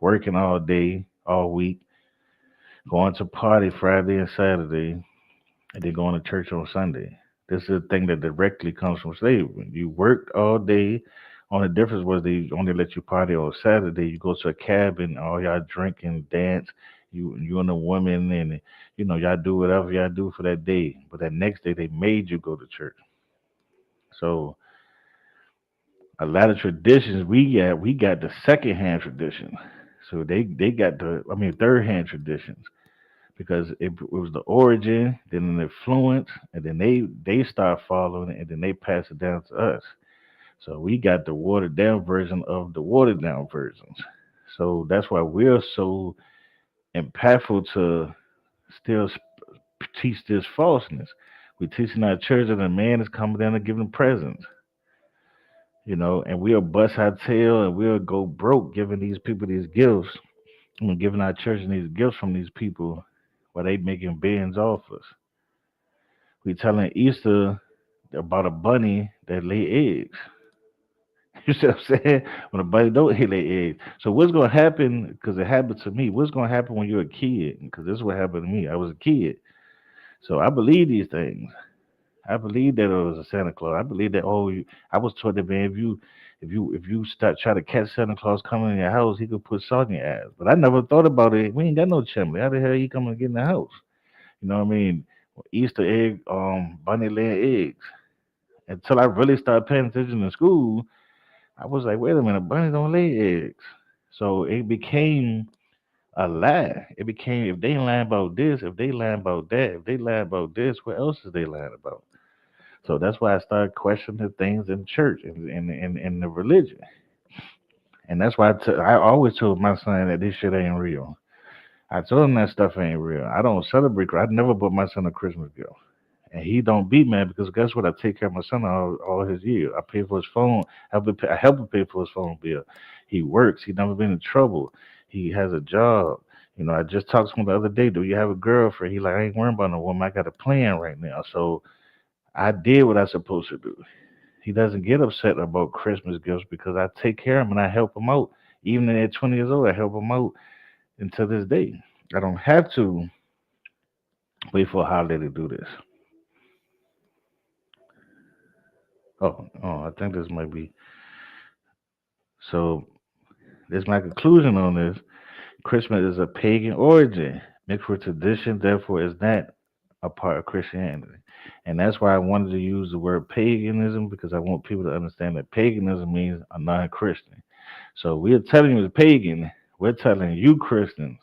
working all day, all week, going to party Friday and Saturday, and then going to church on Sunday. This is a thing that directly comes from slavery. You worked all day. Only difference was they only let you party on Saturday. You go to a cabin, all y'all drink and dance. You and the women, and y'all do whatever y'all do for that day. But that next day they made you go to church. So a lot of traditions we got the second hand tradition. So they got third hand traditions because it was the origin, then an influence, and then they start following it, and then they pass it down to us. So we got the watered down version of the watered down versions. So that's why we're so impactful to still teach this falseness. We teaching our children that a man is coming down and giving presents, and we'll bust our tail and we'll go broke giving these people these gifts, and giving our children these gifts from these people while they making bands off us. We telling Easter about a bunny that lay eggs. You see what I'm saying? When a bunny don't lay eggs. So what's gonna happen? Because it happened to me. What's gonna happen when you're a kid? Because this is what happened to me. I was a kid, so I believe these things. I believe that it was a Santa Claus. I believe that I was taught that man, if you start try to catch Santa Claus coming in your house, he could put salt in your ass. But I never thought about it. We ain't got no chimney. How the hell he coming to get in the house? You know what I mean? Easter egg, bunny laying eggs. Until I really started paying attention in school, I was like, wait a minute, bunnies don't lay eggs. So it became a lie. It became if they lying about this, if they lying about that, if they lying about this, what else is they lying about? So that's why I started questioning things in church and in the religion. And that's why I always told my son that this shit ain't real. I told him that stuff ain't real. I don't celebrate. I never bought my son a Christmas gift. And he don't be mad because guess what? I take care of my son all his years. I pay for his phone. I help him pay for his phone bill. He works. He never been in trouble. He has a job. I just talked to him the other day. Do you have a girlfriend? He like, I ain't worrying about no woman. I got a plan right now. So I did what I supposed to do. He doesn't get upset about Christmas gifts because I take care of him and I help him out. Even at 20 years old, I help him out until this day. I don't have to wait for a holiday to do this. I think this might be so. This is my conclusion on this. Christmas is a pagan origin mixed with tradition, therefore, is not a part of Christianity. And that's why I wanted to use the word paganism because I want people to understand that paganism means a non Christian. So we're telling you, the pagan, we're telling you, Christians,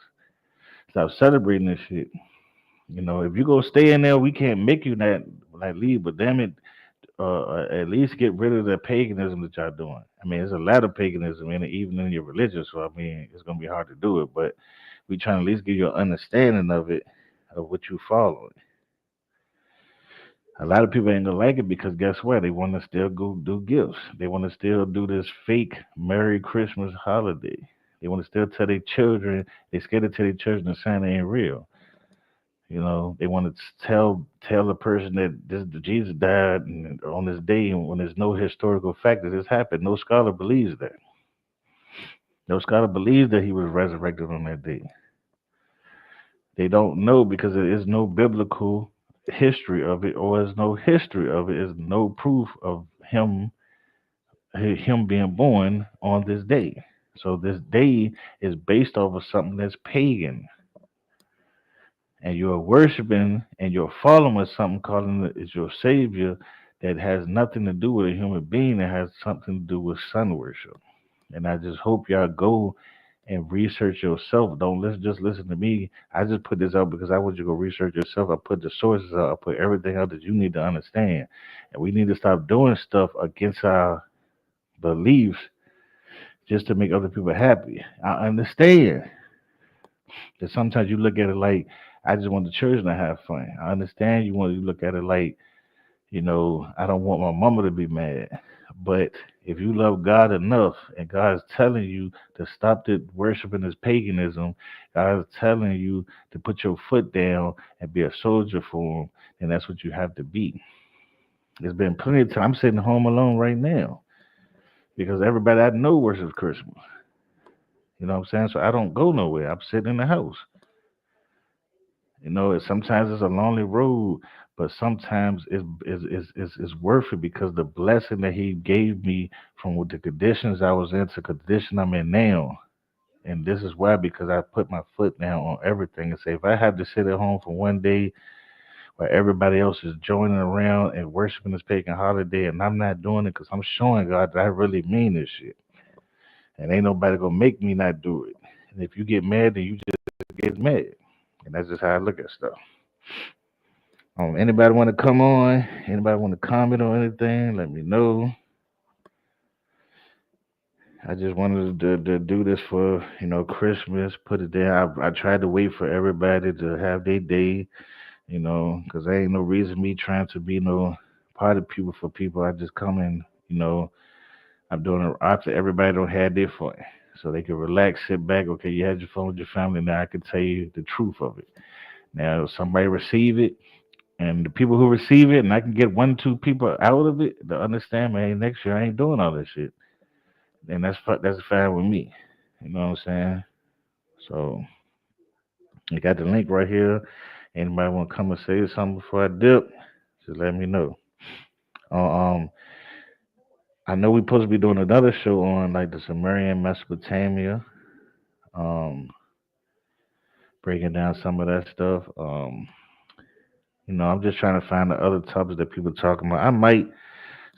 stop celebrating this shit. If you go stay in there, we can't make you not like leave, but damn it, at least get rid of the paganism that y'all doing. I mean, there's a lot of paganism in it, even in your religion. So I mean, it's gonna be hard to do it, but we trying to at least give you an understanding of it, of what you follow. A lot of people ain't gonna like it because guess what? They want to still go do gifts. They want to still do this fake Merry Christmas holiday. They want to still tell their children. They scared to tell their children that Santa ain't real. They want to tell the person that this Jesus died on this day when there's no historical fact that this happened. No scholar believes that. No scholar believes that he was resurrected on that day. They don't know because there is no biblical history of it, or there's no history of it. There's no proof of him being born on this day. So this day is based off of something that's pagan, and you're worshiping and you're following something calling it is your savior that has nothing to do with a human being. That has something to do with sun worship. And I just hope y'all go and research yourself. Don't just listen to me. I just put this out because I want you to go research yourself. I put the sources out. I put everything out that you need to understand. And we need to stop doing stuff against our beliefs just to make other people happy. I understand that sometimes you look at it like I just want the children to have fun. I understand you want to look at it like, I don't want my mama to be mad. But if you love God enough and God is telling you to stop the worshiping this paganism, God is telling you to put your foot down and be a soldier for him, then that's what you have to be. There's been plenty of time. I'm sitting home alone right now because everybody I know worships Christmas. You know what I'm saying? So I don't go nowhere. I'm sitting in the house. Sometimes it's a lonely road, but sometimes it's worth it because the blessing that He gave me from what the conditions I was in to condition I'm in now. And this is why, because I put my foot down on everything and say, if I have to sit at home for one day where everybody else is joining around and worshiping this pagan holiday, and I'm not doing it because I'm showing God that I really mean this shit, and ain't nobody gonna make me not do it. And if you get mad, then you just get mad, and that's just how I look at stuff. Anybody want to come on? Anybody want to comment on anything? Let me know. I just wanted to do this for Christmas. Put it there. I tried to wait for everybody to have their day, because there ain't no reason me trying to be no party people for people. I just come in, I'm doing it after everybody don't have their fun, so they can relax, sit back. Okay, you had your fun with your family. Now I can tell you the truth of it. Now if somebody receive it. And the people who receive it, and I can get one, two people out of it to understand, man, next year I ain't doing all this shit. And that's fine with me. You know what I'm saying? So you got the link right here. Anybody want to come and say something before I dip? Just let me know. Uh, um, I know we're supposed to be doing another show on like the Sumerian Mesopotamia, um, breaking down some of that stuff. I'm just trying to find the other topics that people talking about. I might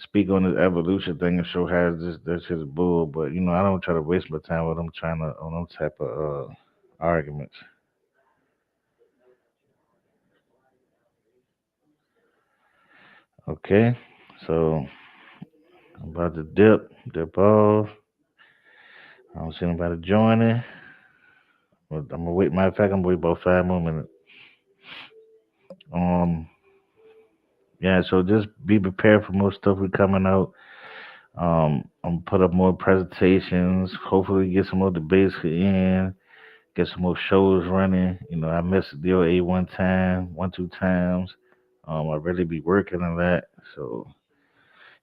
speak on this evolution thing and show how this shit is bull. But I don't try to waste my time with them trying to on them type of arguments. Okay, so I'm about to dip off. I don't see anybody joining. But I'm gonna wait. Matter of fact, I'm gonna wait about 5 more minutes. Um, yeah. So just be prepared for more stuff we coming out. I'm gonna put up more presentations. Hopefully, get some more debates in. Get some more shows running. I missed the DOA one time, one, two times. I really be working on that. So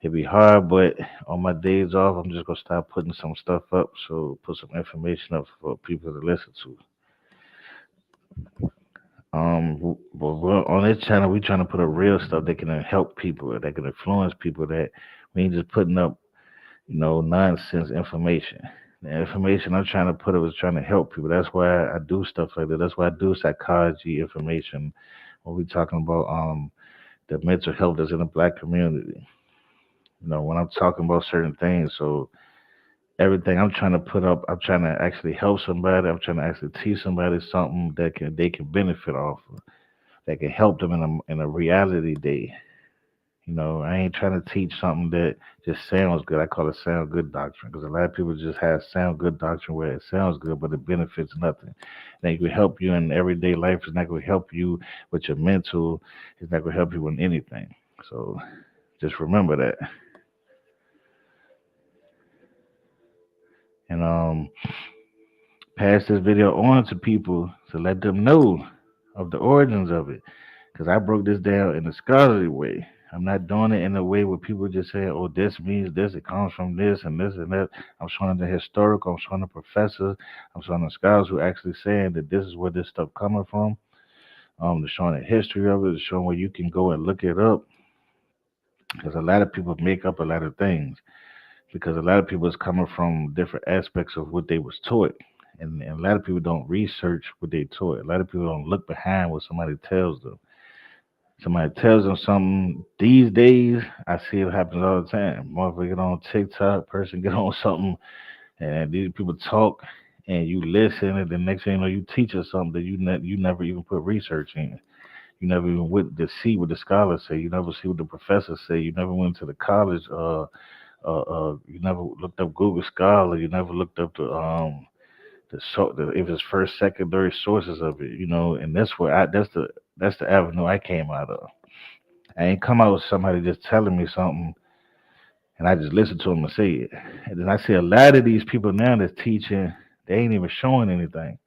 it'd be hard, but on my days off, I'm just gonna start putting some stuff up. So put some information up for people to listen to. But on this channel, we trying to put up real stuff that can help people, that can influence people. That we ain't just putting up, nonsense information. The information I'm trying to put up is trying to help people. That's why I do stuff like that. That's why I do psychology information when we talking about the mental health that's in the black community. When I'm talking about certain things, so everything I'm trying to put up, I'm trying to actually help somebody. I'm trying to actually teach somebody something that they can benefit off of, that can help them in a reality day. I ain't trying to teach something that just sounds good. I call it sound good doctrine because a lot of people just have sound good doctrine where it sounds good, but it benefits nothing. And it can help you in everyday life. It's not going to help you with your mental. It's not going to help you with anything. So just remember that. And pass this video on to people to let them know of the origins of it. Because I broke this down in a scholarly way. I'm not doing it in a way where people just say, oh, this means this, it comes from this and this and that. I'm showing the historical, I'm showing the professors, I'm showing the scholars who actually saying that this is where this stuff coming from. They're showing the history of it, they're showing where you can go and look it up. Because a lot of people make up a lot of things. Because a lot of people is coming from different aspects of what they was taught. And a lot of people don't research what they taught. A lot of people don't look behind what somebody tells them. Somebody tells them something these days, I see it happens all the time. Motherfucker get on TikTok, person get on something, and these people talk, and you listen, and the next thing you know, you teach us something that you never even put research in. You never even went to see what the scholars say. You never see what the professors say. You never went to the college. You never looked up Google Scholar. You never looked up the if it's first, secondary sources of it. And that's the avenue I came out of. I ain't come out with somebody just telling me something, and I just listen to them and say it. And then I see a lot of these people now that's teaching. They ain't even showing anything.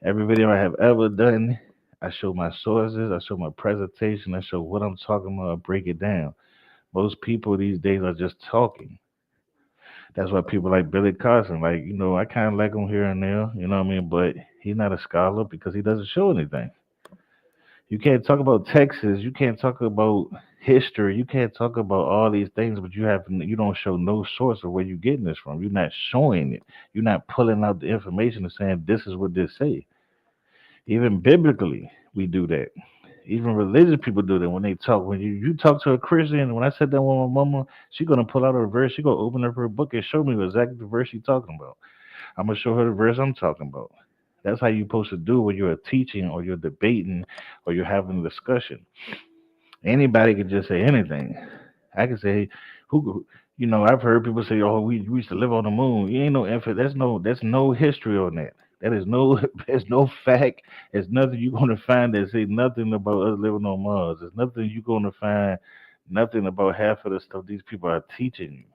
Every video I have ever done, I show my sources, I show my presentation, I show what I'm talking about, I break it down. Most people these days are just talking. That's why people like Billy Carson, like, I kind of like him here and there, you know what I mean? But he's not a scholar because he doesn't show anything. You can't talk about Texas, you can't talk about history, you can't talk about all these things, but you don't show no source of where you're getting this from. You're not showing it. You're not pulling out the information and saying this is what this say. Even biblically, we do that. Even religious people do that when they talk. When you talk to a Christian, when I sit down with my mama, she gonna pull out her verse. She gonna open up her book and show me exactly the verse she's talking about. I'm gonna show her the verse I'm talking about. That's how you're supposed to do when you're teaching or you're debating or you're having a discussion. Anybody can just say anything. I can say, who, I've heard people say, "Oh, we used to live on the moon." You ain't no infant. That's no history on that. That is no, there's no fact. There's nothing you're gonna find that say nothing about us living on Mars. There's nothing you're gonna find, nothing about half of the stuff these people are teaching you.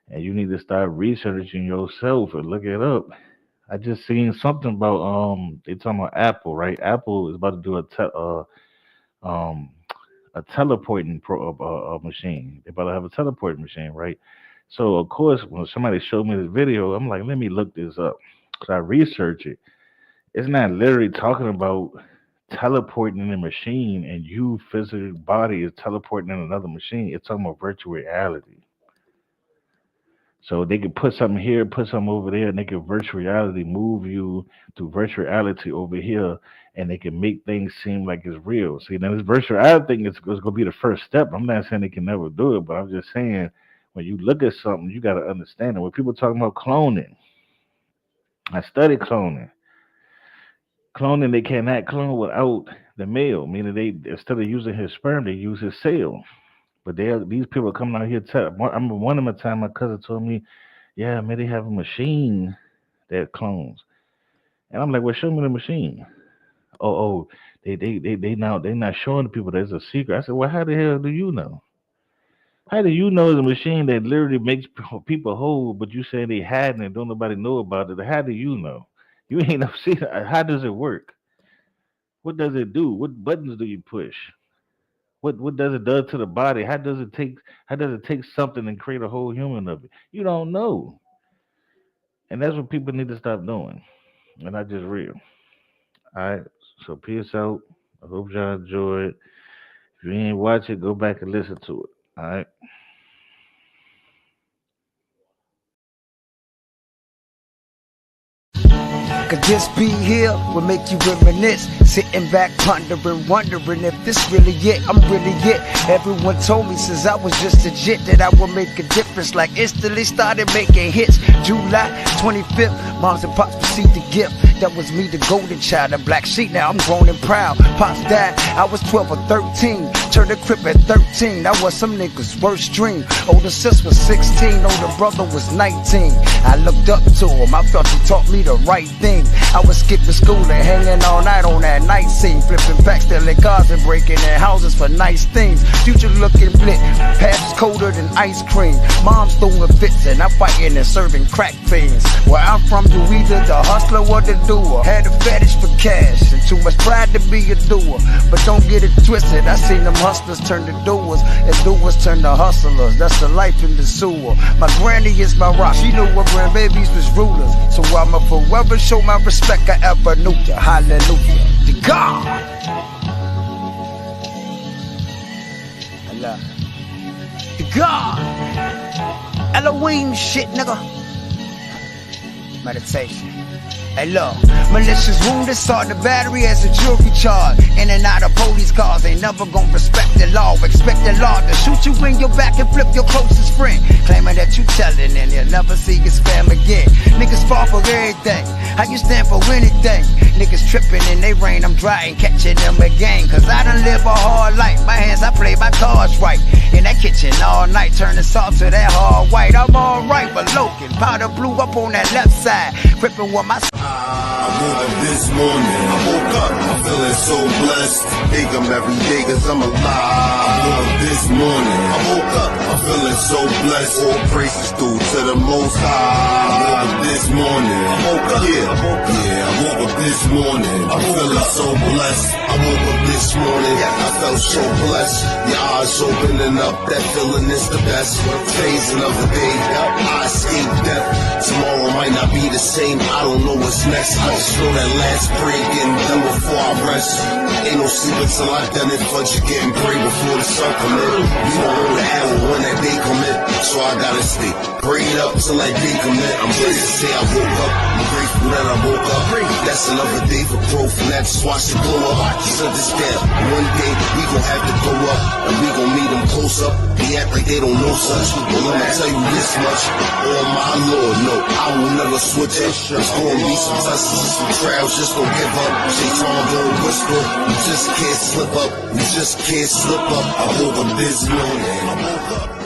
And you need to start researching yourself and look it up. I just seen something about they talking about Apple, right? Apple is about to do um a teleporting machine. They're about to have a teleporting machine, right? So of course, when somebody showed me this video, I'm like, let me look this up. So I research it. It's not literally talking about teleporting in a machine and you physical body is teleporting in another machine. It's talking about virtual reality. So they can put something here, put something over there, and they can virtual reality move you to virtual reality over here, and they can make things seem like it's real. See, now this virtual reality thing is going to be the first step. I'm not saying they can never do it, but I'm just saying when you look at something, you got to understand it. When people talking about cloning, I study cloning. Cloning, they cannot clone without the male, meaning they instead of using his sperm, they use his cell. But these people are coming out here. I remember one of the time my cousin told me, "Yeah, man, they have a machine that clones." And I'm like, "Well, show me the machine." Oh, they not showing the people there's a secret. I said, "Well, how the hell do you know? How do you know the machine that literally makes people whole, but you say they hiding and don't nobody know about it? How do you know? You ain't never seen it. How does it work? What does it do? What buttons do you push? What does it do to the body? How does it take something and create a whole human of it? You don't know. And that's what people need to stop doing. And I just real. All right. So peace out. I hope y'all enjoyed. If you ain't watch it, go back and listen to it. All right. Could this be here will make you reminisce? Sitting back, pondering, wondering if this really it. I'm really it. Everyone told me since I was just a jit that I would make a difference. Like instantly started making hits. July 25th, moms and pops received the gift. That was me, the golden child, the black sheep. Now I'm grown and proud. Pops died, I was 12 or 13. Turned the crib at 13. That was some niggas' worst dream. Older sis was 16, older brother was 19. I looked up to him, I felt he taught me the right thing. I was skipping school and hanging all night on that night scene, flipping packs, stealing cars and breaking in houses for nice things. Future looking blit, past colder than ice cream. Mom's throwing fits and I'm fighting and serving crack fiends. Where I'm from, you either the hustler or the doer. Had a fetish for cash and too much pride to be a doer. But don't get it twisted, I seen them hustlers turn to doers and doers turn to hustlers. That's the life in the sewer. My granny is my rock, she knew her grandbabies was rulers. So I'ma forever show my respect I ever knew ya. Hallelujah. To God. Allah. To God. Halloween shit, nigga. meditation. Hey look, malicious wounded, saw the battery as a jury charge. In and out of police cars, ain't never gonna respect the law. Expect the law to shoot you in your back and flip your closest friend. Claiming that you telling and you'll never see your spam again. Niggas fall for everything, how you stand for anything? Niggas tripping in they rain, I'm dry and catching them again. Cause I done live a hard life, my hands I play my cards right. In that kitchen all night, turning salt to that hard white. I'm alright, but Logan, powder blue up on that left side. Gripping with my I woke up this morning, I woke up, I'm feeling so blessed. Thank him every day cause I'm alive. I woke up this morning, I woke up, I'm feeling so blessed. All praises due to the Most High. I woke up this morning, I woke up, I woke up this morning, I'm feeling so blessed. I woke up this morning, I felt so blessed. Your eyes opening up, that feeling is the best. Today's another day, I escape death. Tomorrow might not be the same, I don't know what's next. I just know that last prayer getting done before I rest. Ain't no sleep until I done it, but you getting prayed before the sun come in. You don't know the hour when that day come in, so I gotta stay prayed up till that day come in. I'm ready to say I woke up, I'm grateful that I woke up. That's another day for growth, and I just watch it blow up. Just understand, one day we gon' have to go up, and we gon' meet them close up. They act like they don't know such, but let me tell you this much. Oh my Lord, no, I will never switch up. There's gonna be some tests and some trials, just don't give up. Shaitan don't whisper, you just can't slip up. You just can't slip up. I woke up this morning, I woke up.